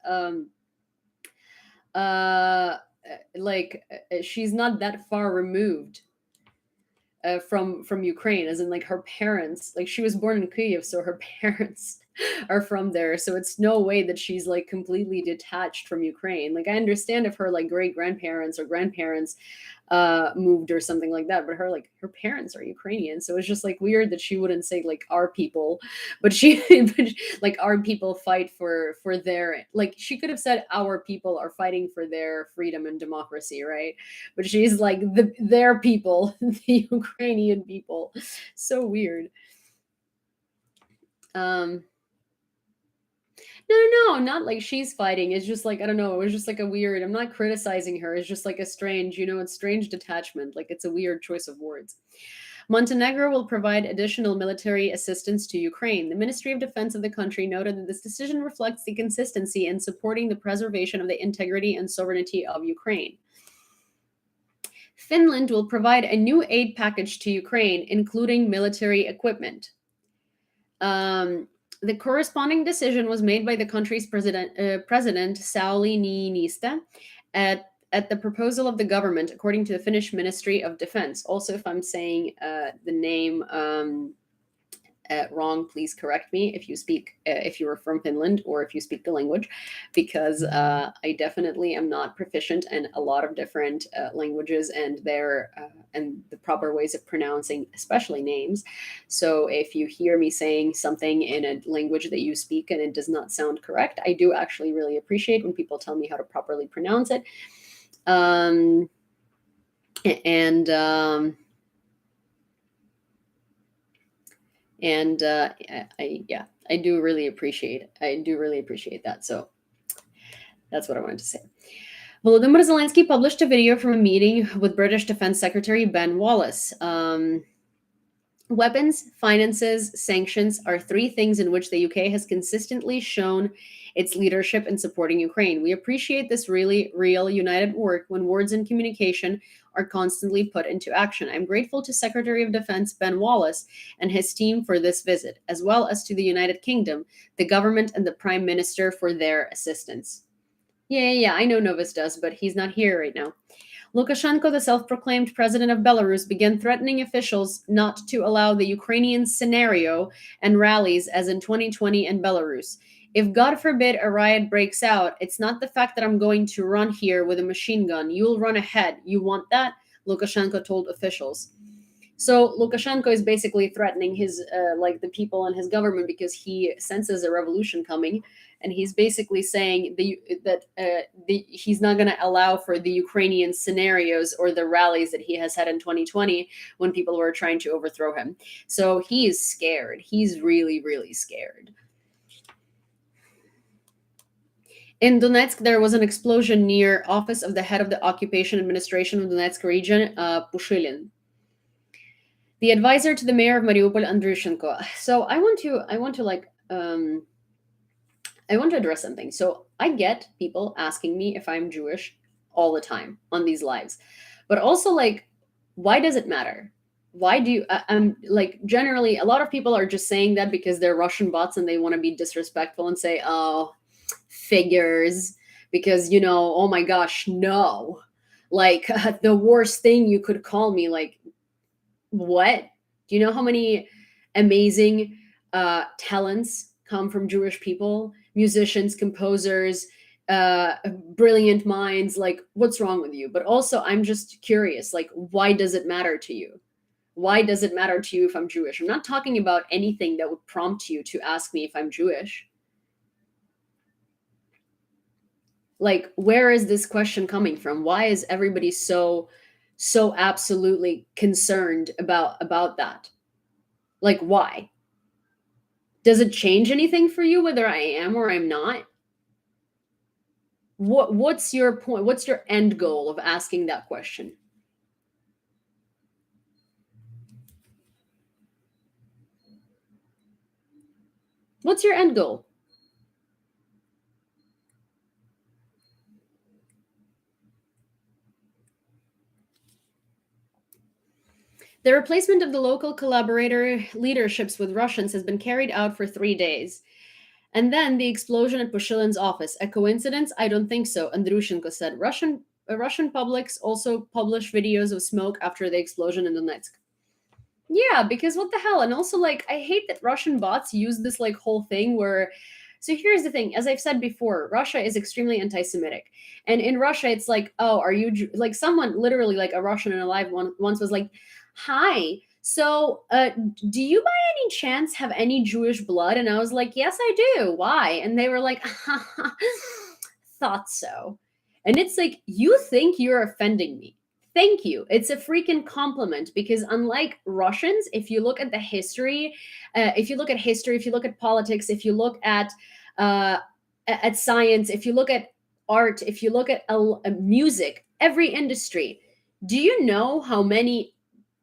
she's not that far removed from Ukraine, as in like her parents, like she was born in Kyiv, so her parents are from there. So it's no way that she's like completely detached from Ukraine. Like I understand if her like great grandparents or grandparents moved or something like that, but her parents are Ukrainian. So it's just like weird that she wouldn't say like our people, but like our people fight for their, like she could have said our people are fighting for their freedom and democracy, right? But she's like their people, the Ukrainian people. So weird. No, no, no, not like she's fighting. It's just like, I don't know. It was just like a weird, I'm not criticizing her. It's just like a strange, it's strange detachment. Like it's a weird choice of words. Montenegro will provide additional military assistance to Ukraine. The Ministry of Defense of the country noted that this decision reflects the consistency in supporting the preservation of the integrity and sovereignty of Ukraine. Finland will provide a new aid package to Ukraine, including military equipment. The corresponding decision was made by the country's president Sauli Niinistö at the proposal of the government, according to the Finnish Ministry of Defense. Also, if I'm saying the name wrong, please correct me if you are from Finland or if you speak the language, because I definitely am not proficient in a lot of different languages and and the proper ways of pronouncing, especially names. So if you hear me saying something in a language that you speak and it does not sound correct, I do actually really appreciate when people tell me how to properly pronounce it. I do really appreciate that. So that's what I wanted to say. Volodymyr Zelensky published a video from a meeting with British Defense Secretary Ben Wallace. Weapons, finances, sanctions are three things in which the UK has consistently shown its leadership in supporting Ukraine. We appreciate this really real united work when words and communication are constantly put into action. I'm grateful to Secretary of Defense Ben Wallace and his team for this visit, as well as to the United Kingdom, the government, and the Prime Minister for their assistance. Yeah, I know Novus does, but he's not here right now. Lukashenko, the self-proclaimed president of Belarus, began threatening officials not to allow the Ukrainian scenario and rallies as in 2020 in Belarus. If, God forbid, a riot breaks out, it's not the fact that I'm going to run here with a machine gun. You'll run ahead. You want that? Lukashenko told officials. So Lukashenko is basically threatening his the people in his government because he senses a revolution coming, and he's basically saying that he's not going to allow for the Ukrainian scenarios or the rallies that he has had in 2020 when people were trying to overthrow him. So he is scared. He's really, really scared. In Donetsk, there was an explosion near office of the head of the occupation administration of Donetsk region, Pushilin. The advisor to the mayor of Mariupol, Andrushenko. So I want to address something. So I get people asking me if I'm Jewish all the time on these lives, but also why does it matter? Why do you? I'm generally a lot of people are just saying that because they're Russian bots and they want to be disrespectful and say, oh, figures, because oh my gosh, no, the worst thing you could call me, what? Do you know how many amazing talents come from Jewish people? Musicians, composers, brilliant minds. What's wrong with you? But also, I'm just curious, why does it matter to you? Why does it matter to you if I'm Jewish? I'm not talking about anything that would prompt you to ask me if I'm Jewish. Where is this question coming from? Why is everybody so absolutely concerned about that? Why? Does it change anything for you whether I am or I'm not? What's your point? What's your end goal of asking that question? What's your end goal? The replacement of the local collaborator leaderships with Russians has been carried out for 3 days. And then the explosion at Pushilin's office. A coincidence? I don't think so, Andrushenko said. Russian publics also published videos of smoke after the explosion in Donetsk. Yeah, because what the hell? And also, I hate that Russian bots use this, whole thing where... So here's the thing. As I've said before, Russia is extremely anti-Semitic. And in Russia, it's oh, are you... someone, literally, a Russian in a live one once was like, hi, so do you by any chance have any Jewish blood? And I was like, yes, I do. Why? And they were like, thought so. And it's you think you're offending me. Thank you. It's a freaking compliment, because unlike Russians, if you look at the history, if you look at politics, if you look at at science, if you look at art, if you look at music, every industry, do you know how many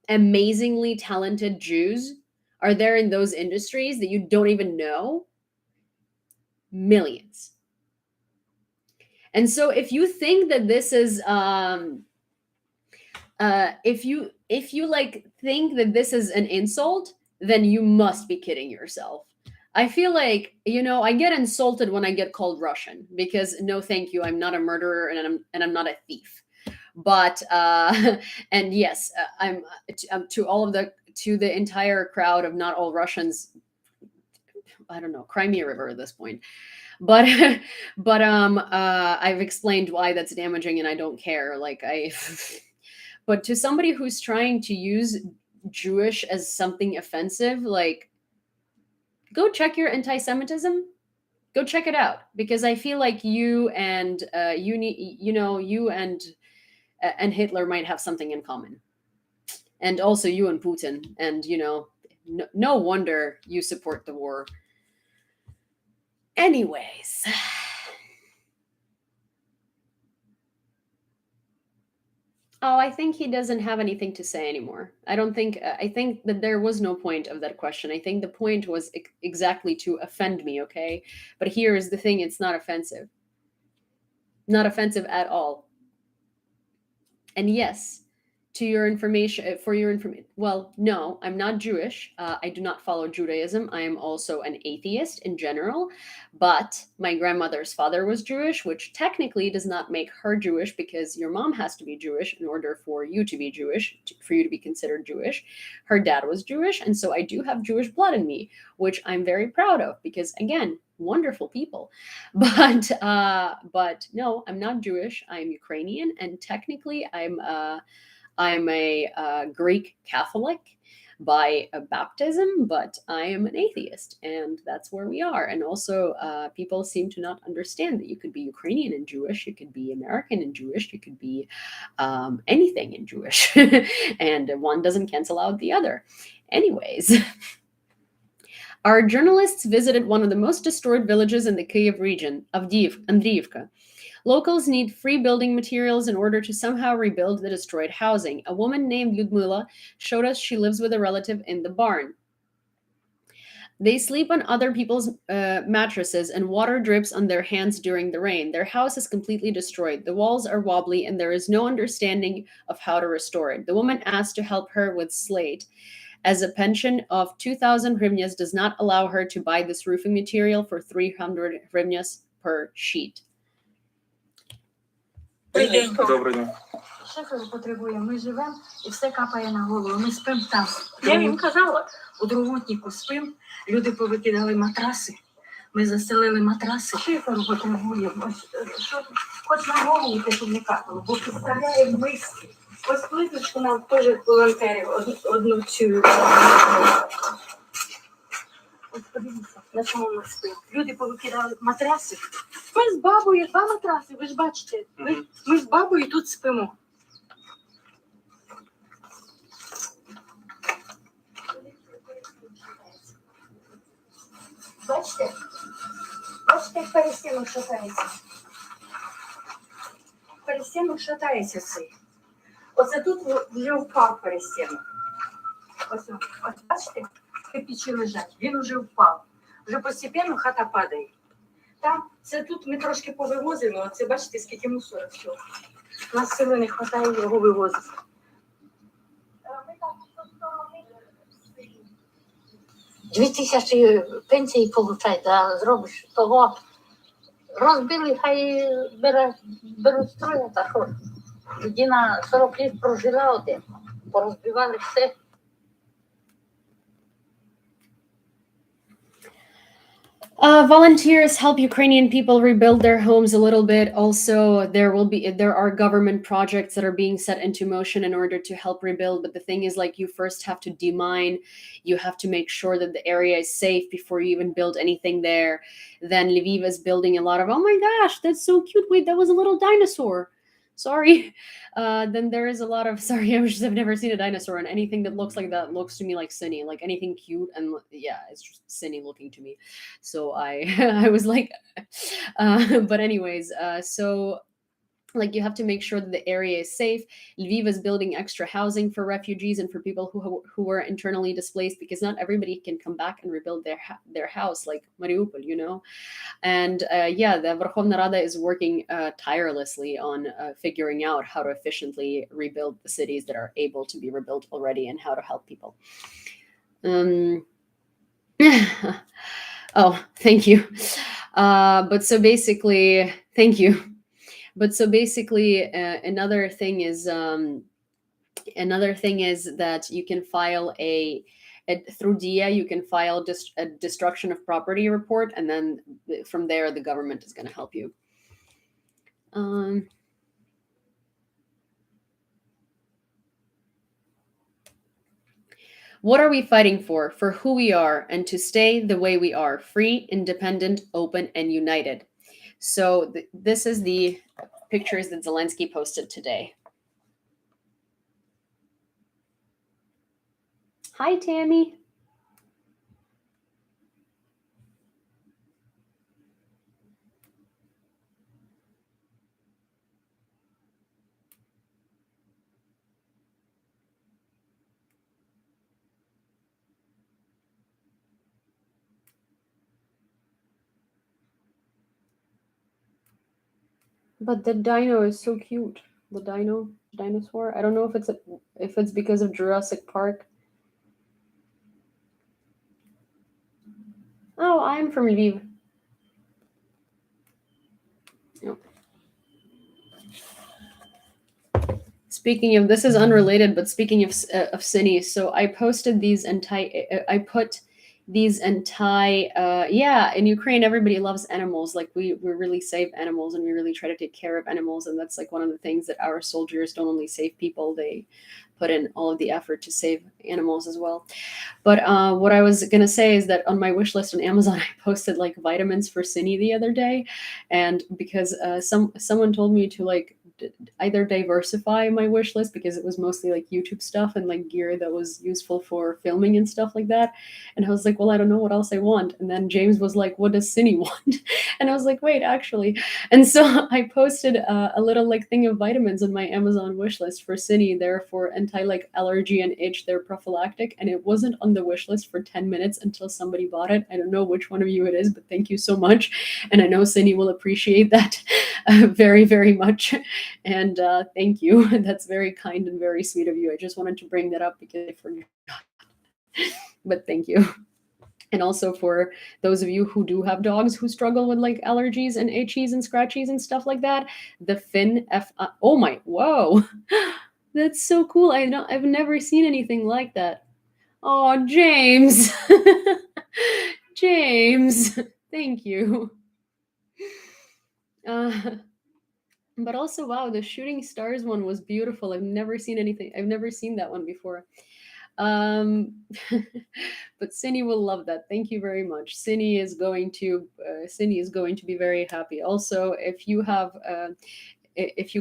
amazingly talented Jews are there in those industries that you don't even know? Millions. And so if you think that this is if you like think that this is an insult, then you must be kidding yourself. I feel like, I get insulted when I get called Russian, because no thank you, I'm not a murderer, and I'm not a thief. But and yes, to all of the entire crowd of not all Russians, I don't know, Crimea River at this point. But but I've explained why that's damaging, and I don't care. Like, but to somebody who's trying to use Jewish as something offensive, like, go check your anti-Semitism. Go check it out, because I feel like you and you and Hitler might have something in common, and also you and Putin, and no wonder you support the war. Anyways. Oh, I think he doesn't have anything to say anymore. I think that there was no point of that question. I think the point was exactly to offend me, okay? But here is the thing, it's not offensive. Not offensive at all. And yes, to your information, for your information, well, no, I'm not Jewish. I do not follow Judaism. I am also an atheist in general. But my grandmother's father was Jewish, which technically does not make her Jewish, because your mom has to be Jewish in order for you to be Jewish, for you to be considered Jewish. Her dad was Jewish, and so I do have Jewish blood in me, which I'm very proud of, because again, wonderful people. But no, I'm not Jewish. I'm Ukrainian, and technically I'm a Greek Catholic by baptism, but I am an atheist, and that's where we are. And also, people seem to not understand that you could be Ukrainian and Jewish, you could be American and Jewish, you could be anything in Jewish, and one doesn't cancel out the other. Anyways, our journalists visited one of the most destroyed villages in the Kyiv region, Andriivka. Locals need free building materials in order to somehow rebuild the destroyed housing. A woman named Lyudmila showed us she lives with a relative in the barn. They sleep on other people's mattresses, and water drips on their hands during the rain. Their house is completely destroyed. The walls are wobbly, and there is no understanding of how to restore it. The woman asked to help her with slate, as a pension of 2,000 hryvnias does not allow her to buy this roofing material for 300 hryvnias per sheet. Добрий день. Шиферу потребує. Ми живемо і все капає на голову. Ми спимо там. Я їм казала, у другутнику спимо. Люди повикидали матраси. Ми заселили матраси. Шиферу потребує. Що хоч на голову те, щоб не капало, бо підставляє в миски. Ось плиточку нам теж волонтерів одну цю. Ось подивіться, на чому ми спимо. Люди повикидали матраси. Ми з бабою 2 матраси, ви ж бачите. Ми з бабою тут спимо. Бачите? Бачите, як перестінок шатається. Перестінок шатається цей. Оце тут вже впав перестінок. Ось бачите, кирпичі лежать. Він вже впав. Вже постепенно хата падає. Там, це тут ми трошки повивозили, оце бачите, скільки мусора всього. У нас сили не вистачає його вивозити. 2000 пенсії получають, а зробиш того. Розбили, хай беруть строя, та що. Людина 40 років прожила один, порозбивали все. Volunteers help Ukrainian people rebuild their homes a little bit. Also, there are government projects that are being set into motion in order to help rebuild. But the thing is, like, you first have to demine. You have to make sure that the area is safe before you even build anything there. Then Lviv is building a lot of, oh my gosh, that's so cute. Wait, that was a little dinosaur. sorry. Then there is a lot of sorry. I've never seen a dinosaur, and anything that looks like that looks to me like Cinny. Like anything cute and yeah, it's just Cinny looking to me. So I I was like, but anyways, so like you have to make sure that the area is safe. Lviv is building extra housing for refugees and for people who are internally displaced, because not everybody can come back and rebuild their house like Mariupol, you know. And yeah, the Verkhovna Rada is working tirelessly on figuring out how to efficiently rebuild the cities that are able to be rebuilt already and how to help people. Oh, thank you. But so basically, thank you. But so basically, another thing is that you can file through DIA, you can file a destruction of property report, and then from there, the government is going to help you. What are we fighting for? For who we are, and to stay the way we are: free, independent, open, and united. So this is the pictures that Zelensky posted today. Hi, Tammy. But the dino is so cute. The dinosaur. I don't know if it's because of Jurassic Park. Oh, I'm from Lviv. Oh. Speaking of, this is unrelated, but speaking of Cine, so I posted these yeah, in Ukraine everybody loves animals. Like we really save animals, and we really try to take care of animals, and that's like one of the things that our soldiers don't only save people, they put in all of the effort to save animals as well. But what I was gonna say is that on my wish list on Amazon, I posted like vitamins for Cine the other day, and because someone told me to like either diversify my wish list, because it was mostly like YouTube stuff and like gear that was useful for filming and stuff like that. And I was like, well, I don't know what else I want. And then James was like, what does Cine want? And I was like, wait, actually. And so I posted a little like thing of vitamins on my Amazon wish list for Cine. They're for anti like allergy and itch. They're prophylactic, and it wasn't on the wish list for 10 minutes until somebody bought it. I don't know which one of you it is, but thank you so much. And I know Cine will appreciate that very, very much. And thank you. That's very kind and very sweet of you. I just wanted to bring that up because I forgot. But thank you. And also for those of you who do have dogs who struggle with like allergies and itchies and scratchies and stuff like that, the Finn oh my, whoa, that's so cool. I've never seen anything like that. Oh, James, James, thank you. But also, wow, the Shooting Stars one was beautiful. I've never seen that one before. But Cine will love that. Thank you very much. Cine is going to be very happy. Also, if you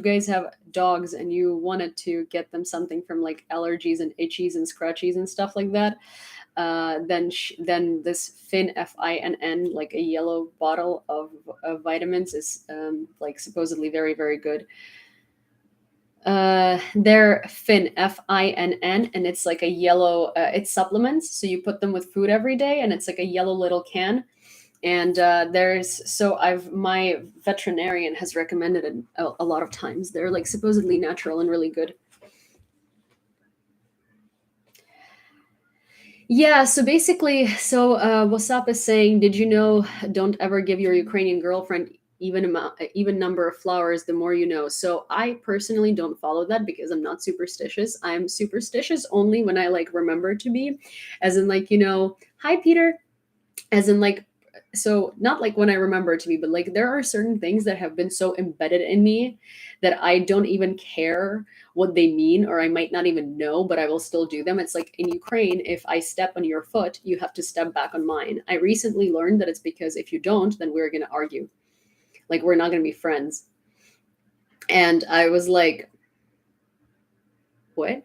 guys have dogs and you wanted to get them something from like allergies and itchies and scratchies and stuff like that, then this Finn FINN, like a yellow bottle of vitamins, is like supposedly very, very good. They're Finn FINN, and it's like a yellow. It's supplements, so you put them with food every day, and it's like a yellow little can. And my veterinarian has recommended it a lot of times. They're like supposedly natural and really good. Yeah, so basically, WhatsApp is saying, did you know, don't ever give your Ukrainian girlfriend even number of flowers, the more you know. So I personally don't follow that because I'm not superstitious. I'm superstitious only when I like remember to be, as in like, hi Peter, as in like, so not like when I remember to be, but like there are certain things that have been so embedded in me that I don't even care what they mean, or I might not even know, but I will still do them. It's like in Ukraine, if I step on your foot, you have to step back on mine. I recently learned that it's because if you don't, then we're going to argue. Like we're not going to be friends. And I was like, what?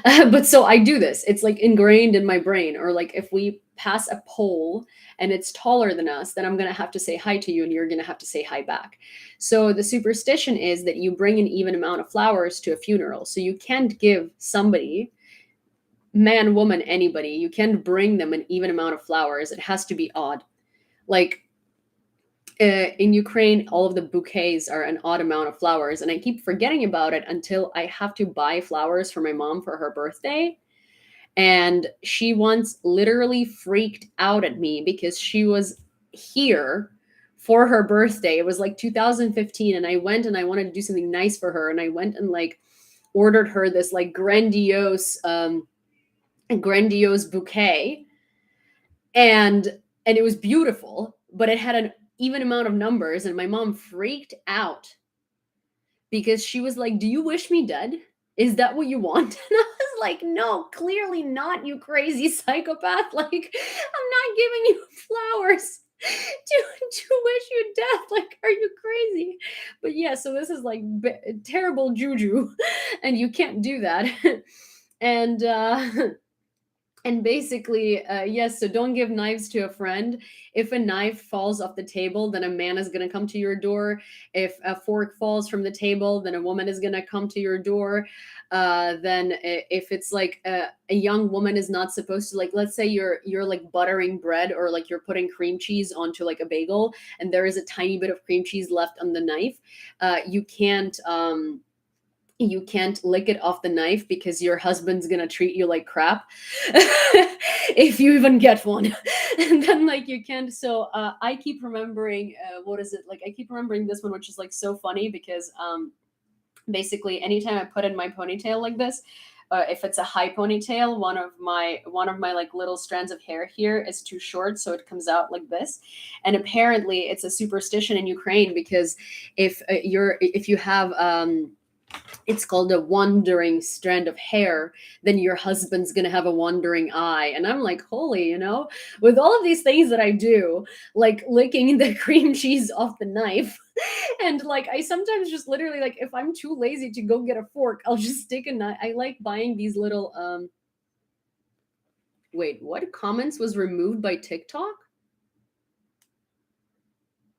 But so I do this. It's like ingrained in my brain. Or like if we pass a pole and it's taller than us, then I'm going to have to say hi to you and you're going to have to say hi back. So the superstition is that you bring an even amount of flowers to a funeral. So you can't give somebody, man, woman, anybody, you can't bring them an even amount of flowers. It has to be odd. Like in Ukraine, all of the bouquets are an odd amount of flowers, and I keep forgetting about it until I have to buy flowers for my mom for her birthday. And she once literally freaked out at me because she was here for her birthday. It was like 2015, and I went and I wanted to do something nice for her, and I went and like ordered her this like grandiose bouquet, and it was beautiful, but it had an even amount of numbers, and my mom freaked out because she was like, "Do you wish me dead? Is that what you want?" And I was like, "No, clearly not, you crazy psychopath. Like, I'm not giving you flowers to wish you death. Like, are you crazy?" But yeah, so this is like terrible juju, and you can't do that. and and basically, yes, so don't give knives to a friend. If a knife falls off the table, then a man is going to come to your door. If a fork falls from the table, then a woman is going to come to your door. Then if it's like a young woman is not supposed to, like, let's say you're like buttering bread, or like you're putting cream cheese onto like a bagel, and there is a tiny bit of cream cheese left on the knife, you can't lick it off the knife because your husband's gonna treat you like crap if you even get one. And then like you can't. So I keep remembering what is it, like I keep remembering this one, which is like so funny because basically anytime I put in my ponytail like this, if it's a high ponytail, one of my like little strands of hair here is too short, so it comes out like this. And apparently it's a superstition in Ukraine because if you have it's called a wandering strand of hair, then your husband's gonna have a wandering eye. And I'm like, holy, with all of these things that I do, like licking the cream cheese off the knife. And like I sometimes just literally, like, if I'm too lazy to go get a fork, I'll just stick a knife. I like buying these little wait, what comments was removed by TikTok?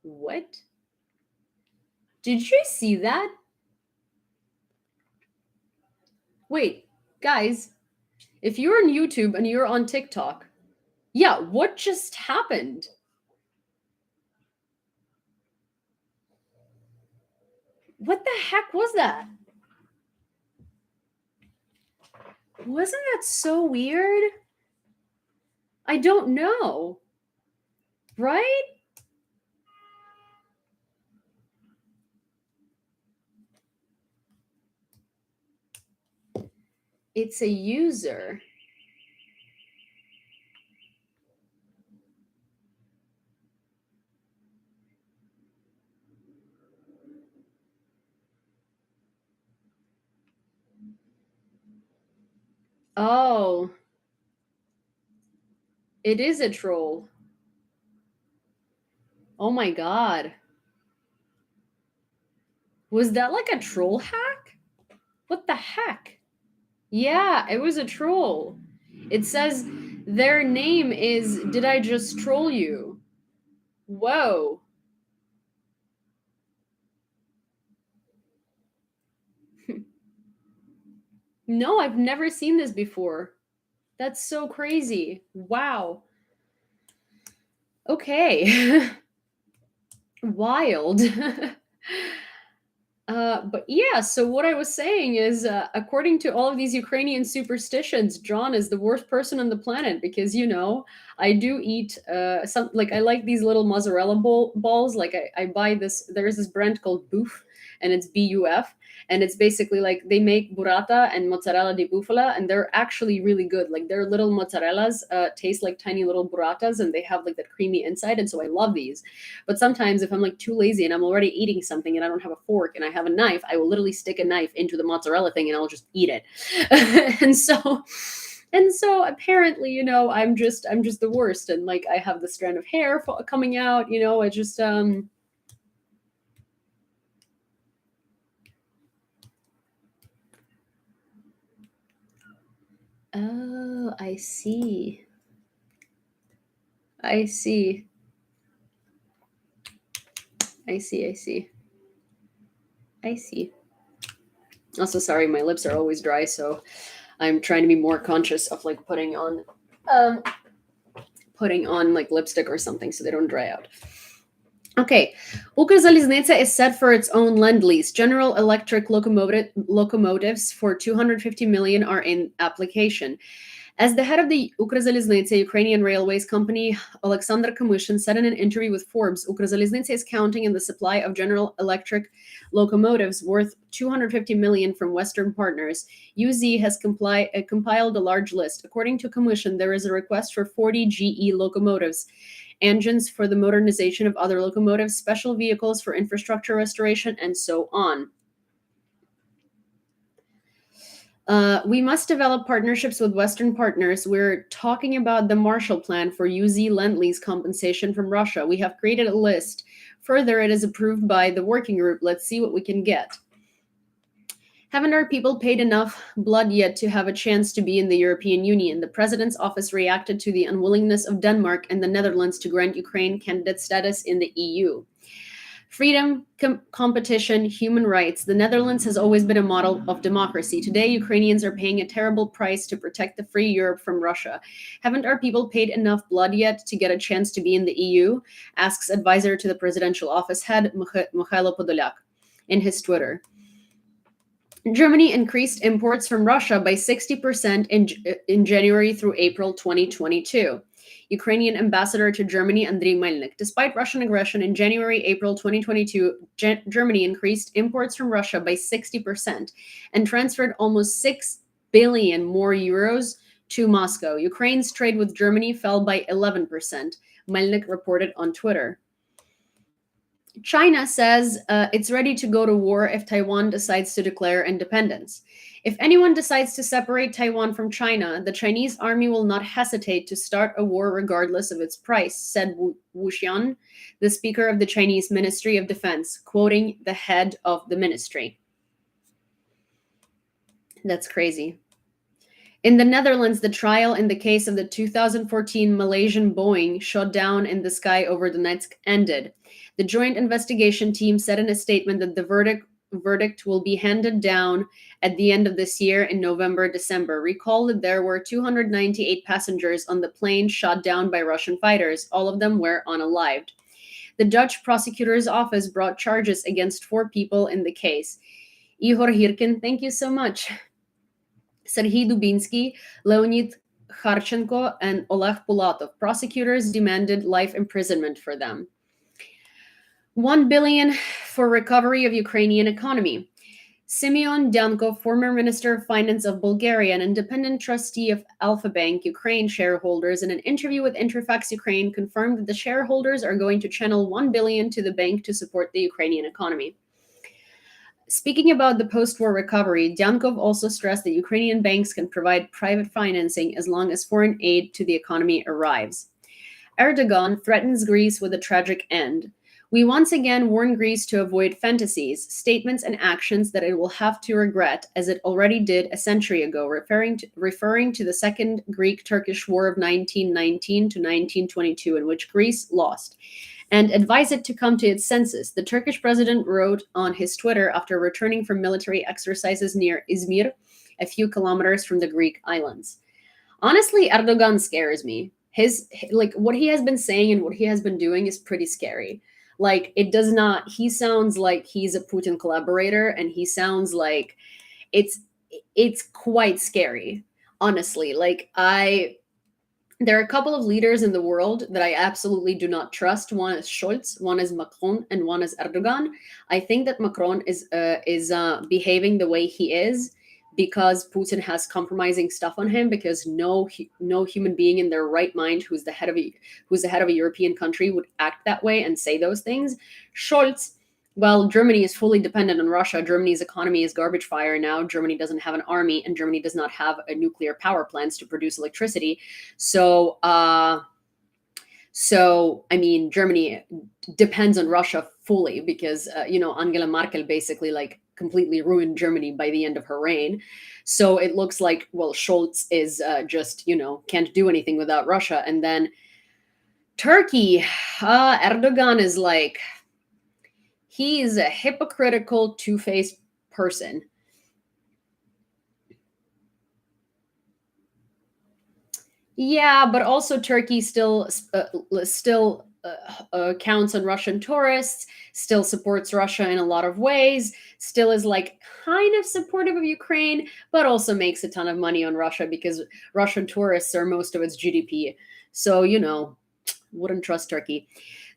What? Did you see that? Wait, guys, if you're on YouTube and you're on TikTok, yeah, what just happened? What the heck was that? Wasn't that so weird? I don't know. Right? It's a user. Oh, it is a troll. Oh my God. Was that like a troll hack? What the heck? Yeah, it was a troll. It says their name is Did I Just Troll You? Whoa. No, I've never seen this before. That's so crazy. Wow. Okay. Wild. But yeah, so what I was saying is, according to all of these Ukrainian superstitions, John is the worst person on the planet because, I do eat some, like, I like these little mozzarella balls. Like, I buy this, there's this brand called Boof, and it's BUF. And it's basically like they make burrata and mozzarella di bufala, and they're actually really good. Like, their little mozzarellas taste like tiny little burratas, and they have like that creamy inside. And so I love these. But sometimes if I'm like too lazy and I'm already eating something and I don't have a fork and I have a knife, I will literally stick a knife into the mozzarella thing and I'll just eat it. and so apparently, I'm just the worst. And like I have the strand of hair coming out, I just Oh, I see. I see. I see. I see. I see. Also, sorry, my lips are always dry, so I'm trying to be more conscious of like um putting on like lipstick or something so they don't dry out. Okay, Ukrzaliznytsia is set for its own lend-lease. General Electric locomotives for 250 million are in application. As the head of the Ukrzaliznytsia Ukrainian Railways company, Alexander Kamyshin said in an interview with Forbes, Ukrzaliznytsia is counting in the supply of General Electric locomotives worth 250 million from Western partners. UZ has compiled a large list. According to Kamyshin, there is a request for 40 GE locomotives, engines for the modernization of other locomotives, special vehicles for infrastructure restoration, and so on. We must develop partnerships with Western partners. We're talking about the Marshall Plan for UZ Lend-Lease compensation from Russia. We have created a list. Further, it is approved by the working group. Let's see what we can get. Haven't our people paid enough blood yet to have a chance to be in the European Union? The president's office reacted to the unwillingness of Denmark and the Netherlands to grant Ukraine candidate status in the EU. Freedom, competition, human rights. The Netherlands has always been a model of democracy. Today, Ukrainians are paying a terrible price to protect the free Europe from Russia. Haven't our people paid enough blood yet to get a chance to be in the EU? Asks advisor to the presidential office head, Mikhailo Podolyak, in his Twitter. Germany increased imports from Russia by 60% in January through April 2022. Ukrainian ambassador to Germany, Andriy Melnik. Despite Russian aggression in January-April 2022, Germany increased imports from Russia by 60% and transferred almost 6 billion more euros to Moscow. Ukraine's trade with Germany fell by 11%, Melnik reported on Twitter. China says it's ready to go to war if Taiwan decides to declare independence. If anyone decides to separate Taiwan from China, the Chinese army will not hesitate to start a war regardless of its price, said Wu Xian, the speaker of the Chinese Ministry of Defense, quoting the head of the ministry. That's crazy. In the Netherlands, the trial in the case of the 2014 Malaysian Boeing shot down in the sky over Donetsk ended. The Joint Investigation Team said in a statement that the verdict will be handed down at the end of this year in November-December. Recall that there were 298 passengers on the plane shot down by Russian fighters. All of them were unalived. The Dutch prosecutor's office brought charges against 4 people in the case. Ihor Hirkin, thank you so much. Serhiy Dubinsky, Leonid Kharchenko, and Oleg Pulatov. Prosecutors demanded life imprisonment for them. 1 billion for recovery of Ukrainian economy. Simeon Dyankov, former Minister of Finance of Bulgaria and independent trustee of Alfa Bank Ukraine shareholders, in an interview with Interfax Ukraine, confirmed that the shareholders are going to channel 1 billion to the bank to support the Ukrainian economy. Speaking about the post-war recovery, Dyankov also stressed that Ukrainian banks can provide private financing as long as foreign aid to the economy arrives. Erdogan threatens Greece with a tragic end. We once again warn Greece to avoid fantasies, statements, and actions that it will have to regret, as it already did a century ago, referring to the Second Greek-Turkish War of 1919 to 1922, in which Greece lost, and advise it to come to its senses, the Turkish president wrote on his Twitter after returning from military exercises near Izmir, a few kilometers from the Greek islands. Honestly, Erdogan scares me. What he has been saying and what he has been doing is pretty scary. He sounds like he's a Putin collaborator, and he sounds like it's quite scary, honestly. There are a couple of leaders in the world that I absolutely do not trust. One is Scholz, one is Macron, and one is Erdogan. I think that Macron is behaving the way he is because Putin has compromising stuff on him, because no human being in their right mind who's the head of a European country would act that way and say those things. Scholz, well, Germany is fully dependent on Russia. Germany's economy is garbage fire now. Germany doesn't have an army, and Germany does not have a nuclear power plants to produce electricity. So Germany depends on Russia fully because, Angela Merkel basically completely ruined Germany by the end of her reign. So it looks like, well, Scholz is just, can't do anything without Russia. And then Turkey, Erdogan is like, he is a hypocritical, two-faced person. Yeah, but also Turkey still counts on Russian tourists, still supports Russia in a lot of ways, still is like kind of supportive of Ukraine, but also makes a ton of money on Russia because Russian tourists are most of its GDP. So, wouldn't trust Turkey.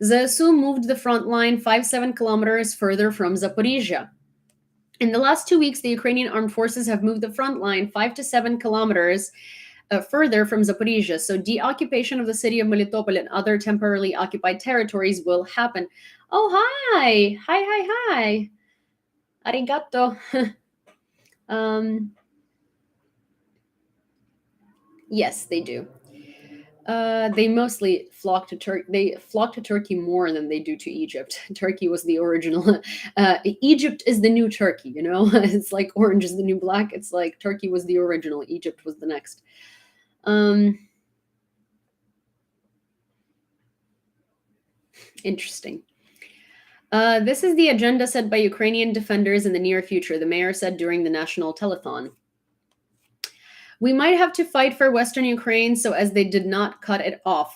ZSU moved the front line 5-7 kilometers further from Zaporizhia. In the last 2 weeks, the Ukrainian armed forces have moved the front line 5 to 7 kilometers further from Zaporizhia. So deoccupation of the city of Melitopol and other temporarily occupied territories will happen. Oh, hi. Hi. Arigato. Yes, they do. They mostly flock to Turkey. They flock to Turkey more than they do to Egypt. Turkey was the original. Egypt is the new Turkey. It's like orange is the new black. It's like Turkey was the original. Egypt was the next. Interesting. This is the agenda set by Ukrainian defenders in the near future, the mayor said during the national telethon. We might have to fight for Western Ukraine so as they did not cut it off.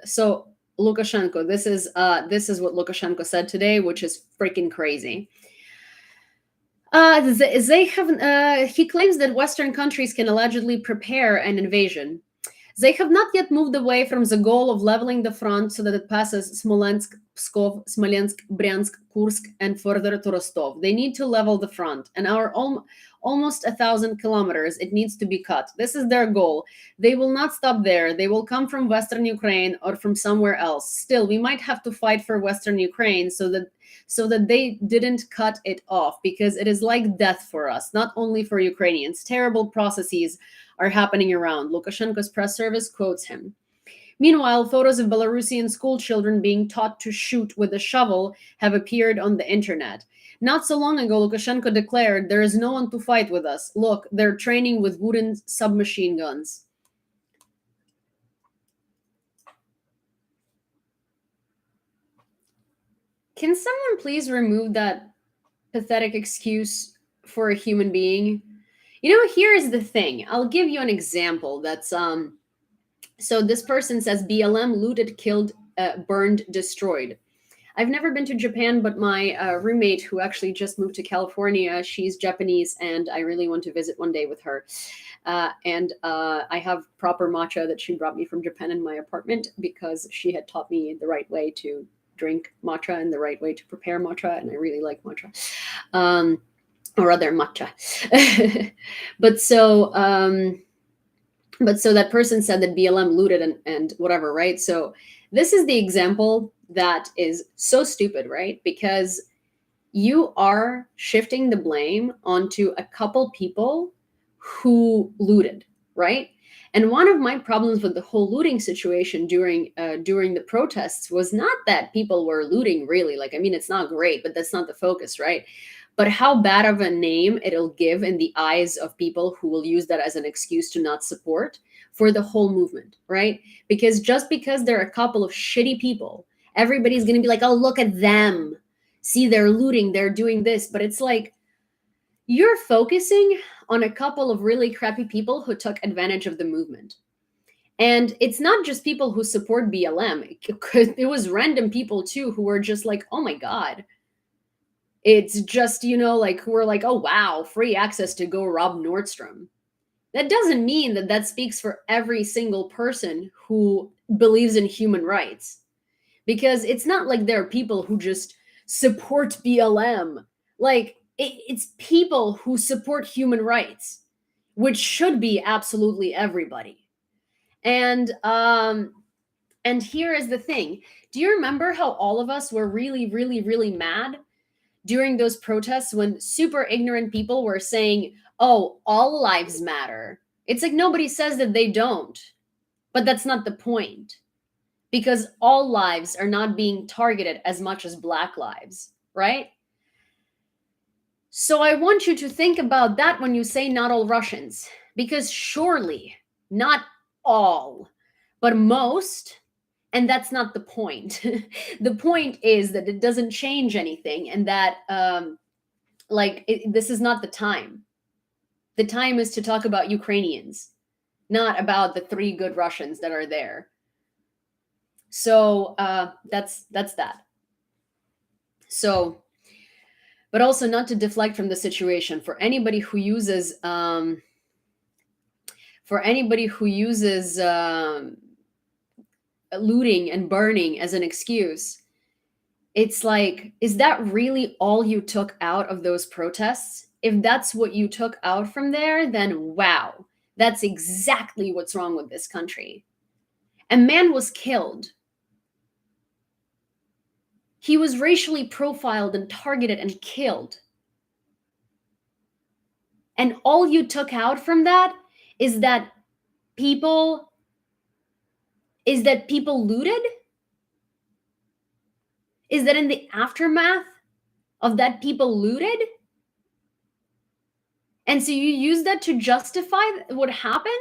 So Lukashenko, this is what Lukashenko said today, which is freaking crazy. He claims that Western countries can allegedly prepare an invasion. They have not yet moved away from the goal of leveling the front so that it passes Smolensk, Pskov, Smolensk, Bryansk, Kursk, and further to Rostov. They need to level the front, and our almost 1,000 kilometers, it needs to be cut. This is their goal. They will not stop there. They will come from Western Ukraine or from somewhere else. Still, we might have to fight for Western Ukraine so that they didn't cut it off, because it is like death for us, not only for Ukrainians. Terrible processes are happening around. Lukashenko's press service quotes him. Meanwhile, photos of Belarusian school children being taught to shoot with a shovel have appeared on the internet. Not so long ago, Lukashenko declared, "There is no one to fight with us. Look, they're training with wooden submachine guns." Can someone please remove that pathetic excuse for a human being? Here is the thing. I'll give you an example that's so this person says BLM looted, killed, burned, destroyed. I've never been to Japan, but my roommate who actually just moved to California, she's Japanese, and I really want to visit one day with her. And I have proper matcha that she brought me from Japan in my apartment because she had taught me the right way to drink matcha and the right way to prepare matcha, and I really like matcha. Or rather matcha. But so that person said that BLM looted and whatever, right? So this is the example that is so stupid, right? Because you are shifting the blame onto a couple people who looted, right? And one of my problems with the whole looting situation during the protests was not that people were looting really. It's not great, but that's not the focus, right? But how bad of a name it'll give in the eyes of people who will use that as an excuse to not support for the whole movement, right? Because just because there are a couple of shitty people, everybody's going to be like, oh, look at them. See, they're looting, they're doing this. But it's like, you're focusing on a couple of really crappy people who took advantage of the movement. And it's not just people who support BLM. It was random people too who were just like, oh my God. It's just, who are like, oh, wow, free access to go rob Nordstrom. That doesn't mean that speaks for every single person who believes in human rights. Because it's not like there are people who just support BLM. It's people who support human rights, which should be absolutely everybody. And here is the thing. Do you remember how all of us were really, really, really mad during those protests when super ignorant people were saying, oh, all lives matter? It's like nobody says that they don't, but that's not the point, because all lives are not being targeted as much as Black lives, right? So I want you to think about that when you say not all Russians, because surely not all, but most, and that's not the point. The point is that it doesn't change anything, and that this is not the time. The time is to talk about Ukrainians, not about the 3 good Russians that are there. So that's that. So, but also not to deflect from the situation. For anybody who uses looting and burning as an excuse, it's like, is that really all you took out of those protests? If that's what you took out from there, then wow, that's exactly what's wrong with this country. A man was killed. He was racially profiled and targeted and killed. And all you took out from that is that people looted? Is that in the aftermath of that people looted? And so you use that to justify what happened?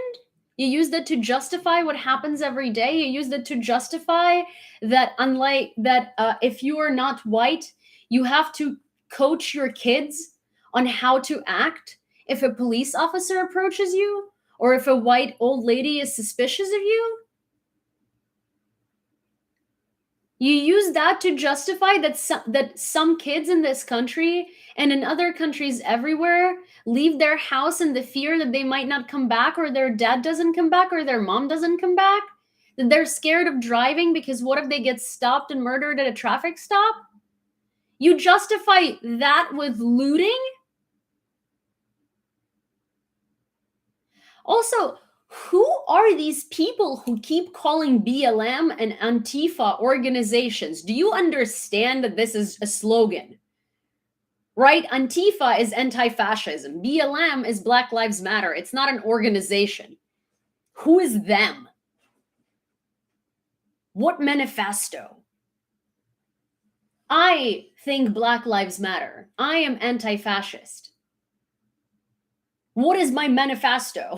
You use that to justify what happens every day? You use that to justify that, unlike that, if you are not white, you have to coach your kids on how to act if a police officer approaches you, or if a white old lady is suspicious of you? You use that to justify that some kids in this country and in other countries everywhere leave their house in the fear that they might not come back, or their dad doesn't come back, or their mom doesn't come back, that they're scared of driving because what if they get stopped and murdered at a traffic stop? You justify that with looting? Also, who are these people who keep calling BLM and Antifa organizations? Do you understand that this is a slogan? Right? Antifa is anti-fascism. BLM is Black Lives Matter. It's not an organization. Who is them? What manifesto? I think Black Lives Matter. I am anti-fascist. What is my manifesto?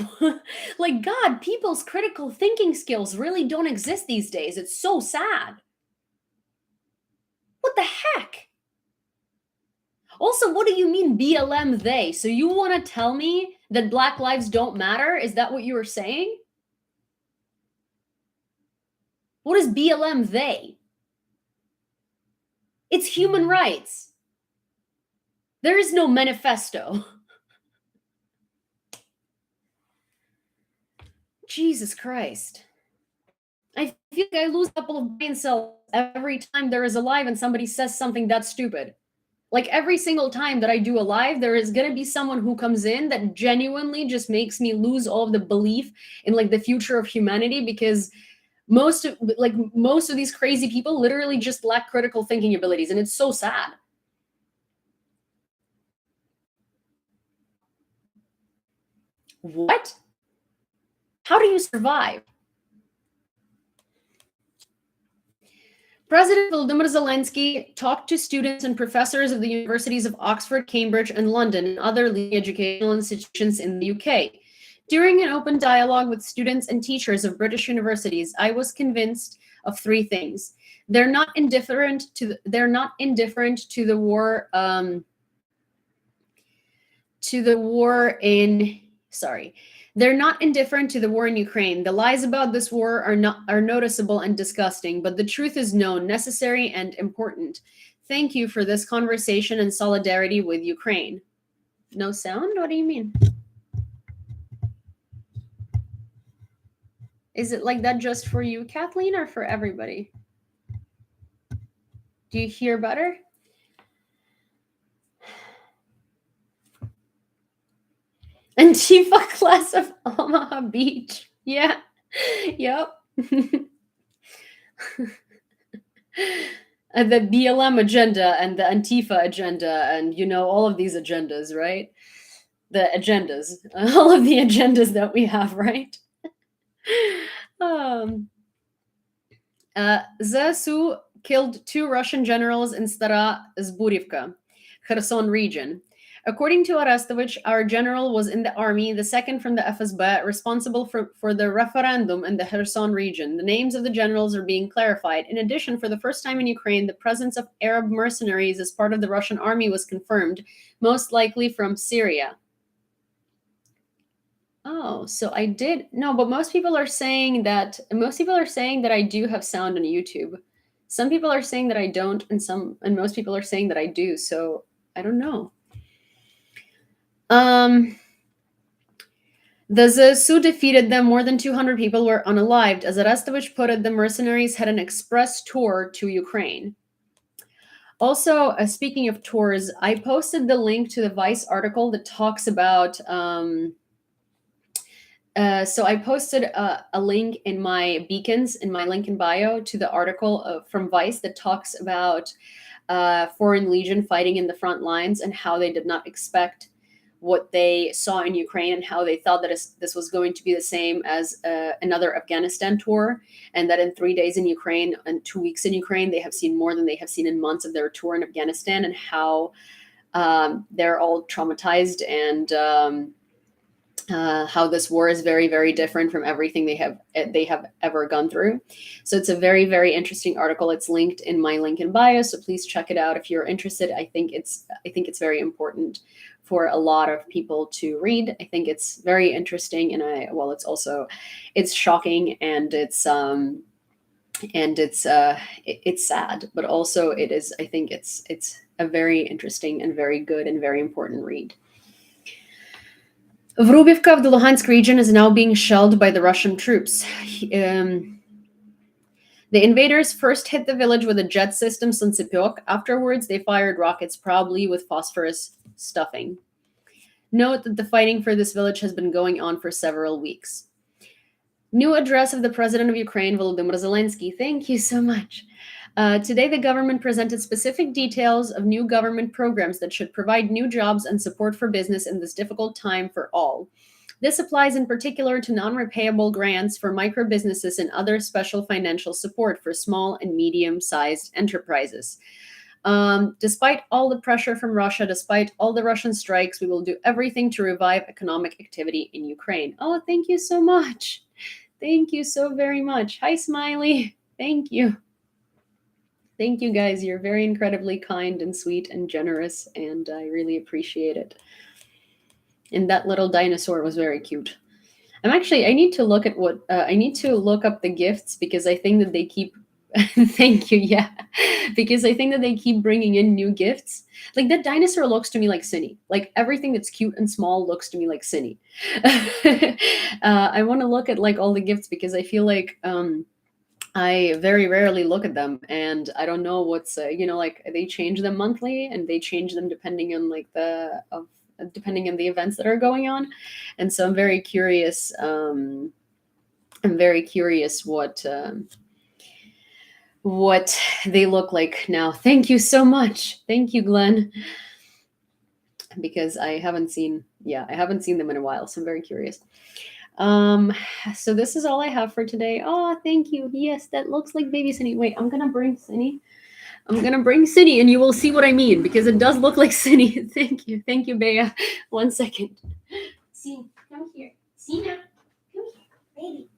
Like, God, people's critical thinking skills really don't exist these days. It's so sad. What the heck? Also, what do you mean BLM they? So you want to tell me that Black lives don't matter? Is that what you were saying? What is BLM they? It's human rights. There is no manifesto. Jesus Christ. I feel like I lose a couple of brain cells every time there is a live and somebody says something that's stupid. Like every single time that I do a live, there is going to be someone who comes in that genuinely just makes me lose all of the belief in like the future of humanity, because most of these crazy people literally just lack critical thinking abilities, and it's so sad. What? How do you survive? President Volodymyr Zelensky talked to students and professors of the universities of Oxford, Cambridge, and London, and other leading educational institutions in the UK. During an open dialogue with students and teachers of British universities, I was convinced of 3 things. They're not indifferent to the war They're not indifferent to the war in Ukraine. The lies about this war are noticeable and disgusting, but the truth is known, necessary, and important. Thank you for this conversation and solidarity with Ukraine. No sound? What do you mean? Is it like that just for you, Kathleen, or for everybody? Do you hear better? Antifa class of Omaha Beach. Yeah. Yep. The BLM agenda and the Antifa agenda, and all of these agendas, right? The agendas, all of the agendas that we have, right? ZSU killed 2 Russian generals in Stara Zburivka, Kherson region. According to Arestovich, our general was in the army, the second from the FSB, responsible for the referendum in the Kherson region. The names of the generals are being clarified. In addition, for the first time in Ukraine, the presence of Arab mercenaries as part of the Russian army was confirmed, most likely from Syria. Oh, so I did no, but most people are saying that I do have sound on YouTube. Some people are saying that I don't, and most people are saying that I do. So I don't know. The ZSU defeated them. More than 200 people were unalived. As Arestovich put it, the mercenaries had an express tour to Ukraine. Also, speaking of tours, I posted the link to the Vice article that talks about. So I posted a link in my beacons, in my link in bio, to the article from Vice that talks about Foreign Legion fighting in the front lines and how they did not expect what they saw in Ukraine and how they thought that this was going to be the same as another Afghanistan tour, and that in 3 days in Ukraine and 2 weeks in Ukraine, they have seen more than they have seen in months of their tour in Afghanistan, and how they're all traumatized, and how this war is very, very different from everything they have ever gone through. So it's a very, very interesting article. It's linked in my link in bio, so please check it out if you're interested. I think it's very important for a lot of people to read. I think it's very interesting, and it's shocking, and it's sad, but also I think it's a very interesting and very good and very important read. Vrubivka of the Luhansk region is now being shelled by the Russian troops. The invaders first hit the village with a jet system, Suntsipyok. Afterwards, they fired rockets, probably with phosphorus stuffing. Note that the fighting for this village has been going on for several weeks. New address of the President of Ukraine, Volodymyr Zelensky. Thank you so much. Today, the government presented specific details of new government programs that should provide new jobs and support for business in this difficult time for all. This applies in particular to non-repayable grants for micro businesses and other special financial support for small and medium-sized enterprises. Despite all the pressure from Russia, despite all the Russian strikes, we will do everything to revive economic activity in Ukraine. Oh, thank you so much. Thank you so very much. Hi, Smiley. Thank you. Thank you, guys. You're very incredibly kind and sweet and generous, and I really appreciate it. And that little dinosaur was very cute. I need to look at I need to look up the gifts, because I think that they keep, thank you, yeah. Because I think that they keep bringing in new gifts. Like, that dinosaur looks to me like Cindy. Like, everything that's cute and small looks to me like Cindy. I want to look at, like, all the gifts, because I feel like, I very rarely look at them, and I don't know what's like, they change them monthly, and they change them depending on depending on the events that are going on, and so I'm very curious. What they look like now. Thank you so much. Thank you, Glenn, because I haven't seen them in a while, so I'm very curious. So this is all I have for today. Oh, thank you. Yes, that looks like baby Cindy. Wait, I'm gonna bring Cindy, and you will see what I mean, because it does look like Cindy. Thank you, Bea. 1 second. See, come here. See now. Come here, baby.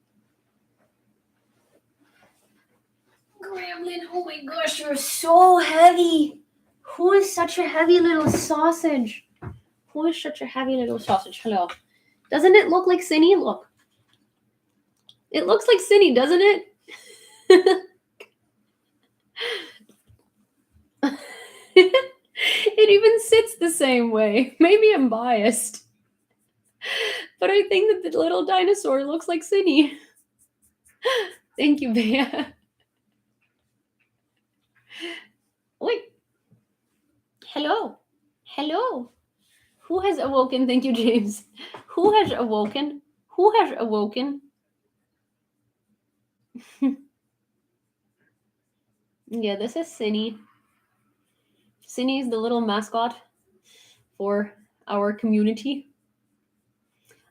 Gremlin, oh my gosh, you're so heavy. Who is such a heavy little sausage? Hello. Doesn't it look like Cindy? Look. It looks like Cindy, doesn't it? It even sits the same way. Maybe I'm biased. But I think that the little dinosaur looks like Cindy. Thank you, Bea. Wait. Hello. Who has awoken? Thank you, James. Who has awoken? Yeah, this is Cindy. Cindy is the little mascot for our community.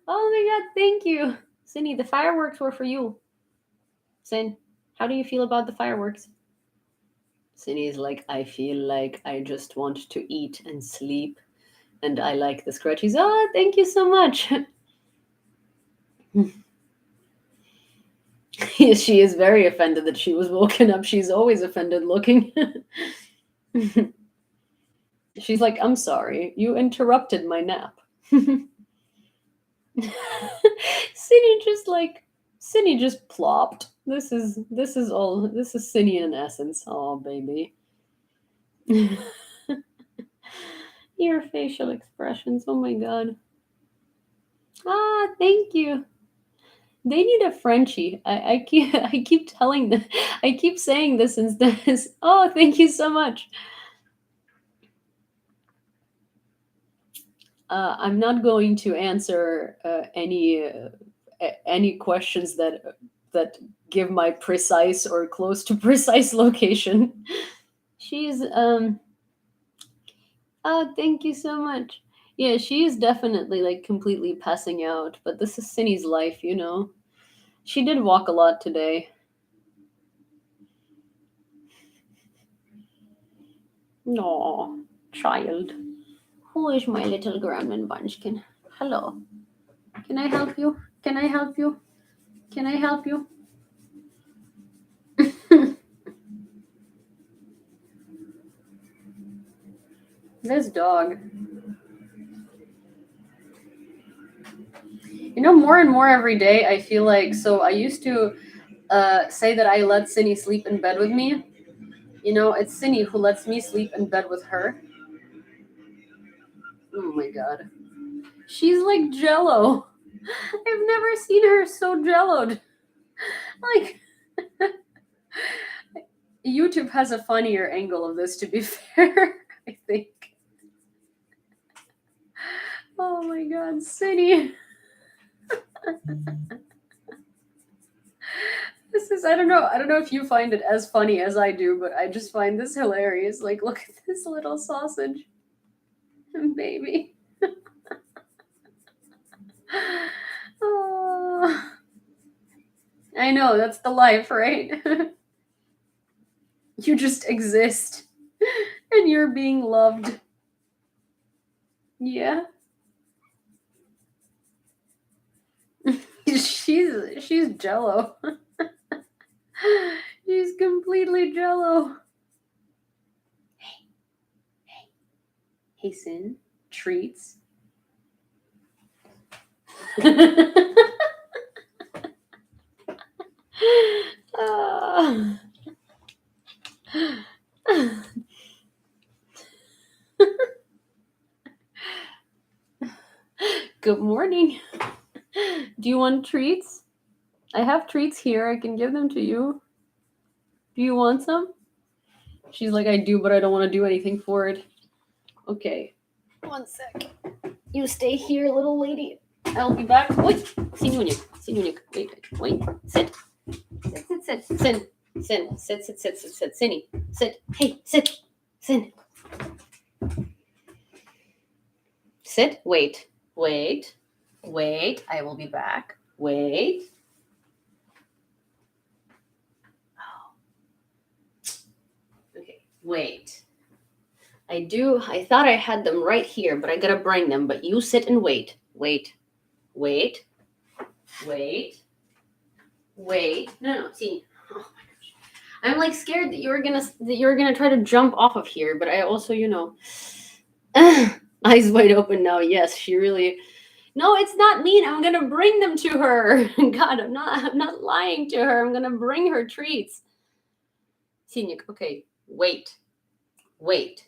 Oh my god, thank you. Cindy, the fireworks were for you. Sin, how do you feel about the fireworks? Cindy is like, I feel like I just want to eat and sleep And I like the scratchies. Oh, thank you so much. She is very offended that she was woken up. She's always offended looking. She's like, I'm sorry, you interrupted my nap. Cindy just plopped. This is Cindy in essence. Oh baby. Your facial expressions. Oh my god. Ah, thank you. They need a Frenchie. I keep telling them. I keep saying this instead. Oh, thank you so much. I'm not going to answer any questions that give my precise or close to precise location. She's oh, thank you so much. Yeah, she is definitely like completely passing out, but this is Cindy's life, you know. She did walk a lot today. No, child. Who is my little gremlin bunchkin? Hello. Can I help you? Can I help you? Can I help you? This dog. You know, more and more every day, I feel like, so I used to say that I let Cindy sleep in bed with me. You know, it's Cindy who lets me sleep in bed with her. Oh my god. She's like Jello. I've never seen her so jelloed. Like, YouTube has a funnier angle of this, to be fair, I think. Oh my god, Cindy. This is, I don't know if you find it as funny as I do, but I just find this hilarious. Like, look at this little sausage. Baby. Oh. I know, that's the life, right? You just exist and you're being loved. Yeah. She's Jello. She's completely Jello. Hey, Sin, treats. Good morning. Do you want treats? I have treats here. I can give them to you. Do you want some? She's like, I do, but I don't want to do anything for it. Okay. 1 sec. You stay here, little lady. I'll be back. Wait. Sinunik. Wait. Sit. Sit. Sin. Sit. Cindy. Sit. Hey, sit. Sin. Sit. Wait. I will be back. Wait. Okay. Wait. I thought I had them right here, but I gotta bring them. But you sit and wait. Wait. No, see. Oh my gosh. I'm like scared that you're gonna try to jump off of here, but I also, you know, eyes wide open now. Yes, she really. No, it's not mean. I'm gonna bring them to her. God, I'm not lying to her. I'm gonna bring her treats. Sinik, okay, wait. Wait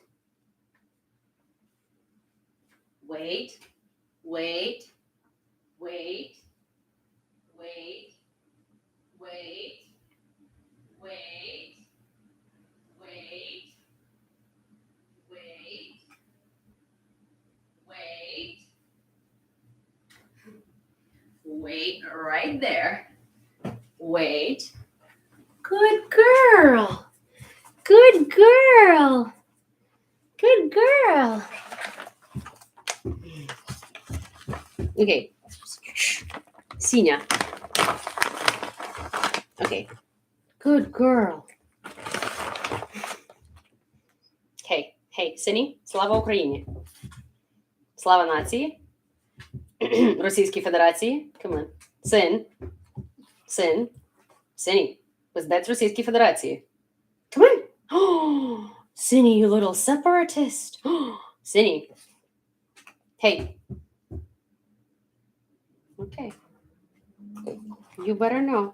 right there. Wait. Good girl. Okay. Sinia. Okay. Good girl. Hey, Сині, слава Україні. Слава нації. Російській Федерації. Come on. Син. Сині. Пиздець Російській Федерації. Come on. Oh, Sinny, you little separatist. Sinny. Hey. Okay. You better know.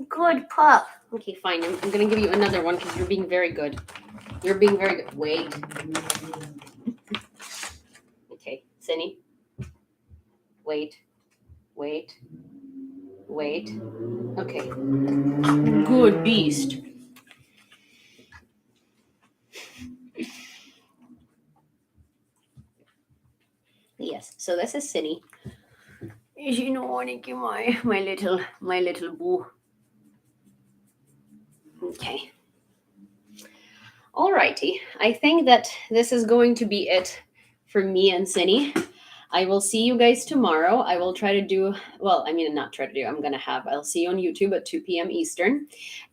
Good pup. Okay, fine. I'm going to give you another one because you're being very good. You're being very good. Wait. Okay, Sinny. Wait. Okay. Good beast. Yes, so this is Sinny. You know, my little boo. Okay. Alrighty. I think that this is going to be it for me and Sinny. I will see you guys tomorrow. I will try to do, I'll see you on YouTube at 2 p.m. Eastern.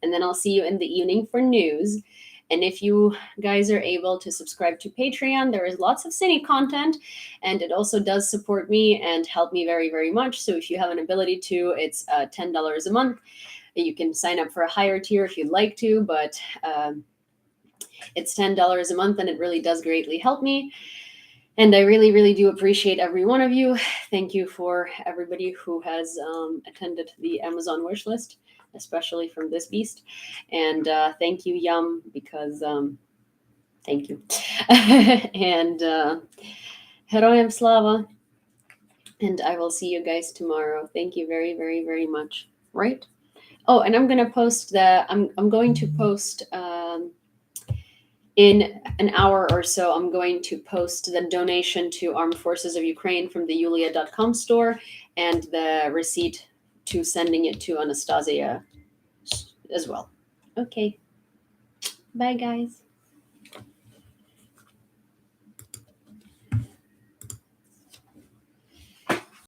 And then I'll see you in the evening for news. And if you guys are able to subscribe to Patreon, there is lots of Sinny content. And it also does support me and help me very, very much. So if you have an ability to, it's $10 a month. You can sign up for a higher tier if you'd like to, but it's $10 a month and it really does greatly help me. And I really, really do appreciate every one of you. Thank you for everybody who has attended the Amazon wish list, especially from this beast. And thank you, Yum, because thank you. And Heroyam Slava. And I will see you guys tomorrow. Thank you very, very, very much. Right? Oh, and I'm going to post I'm going to post in an hour or so, I'm going to post the donation to Armed Forces of Ukraine from the Yulia.com store and the receipt to sending it to Anastasia as well. Okay. Bye, guys.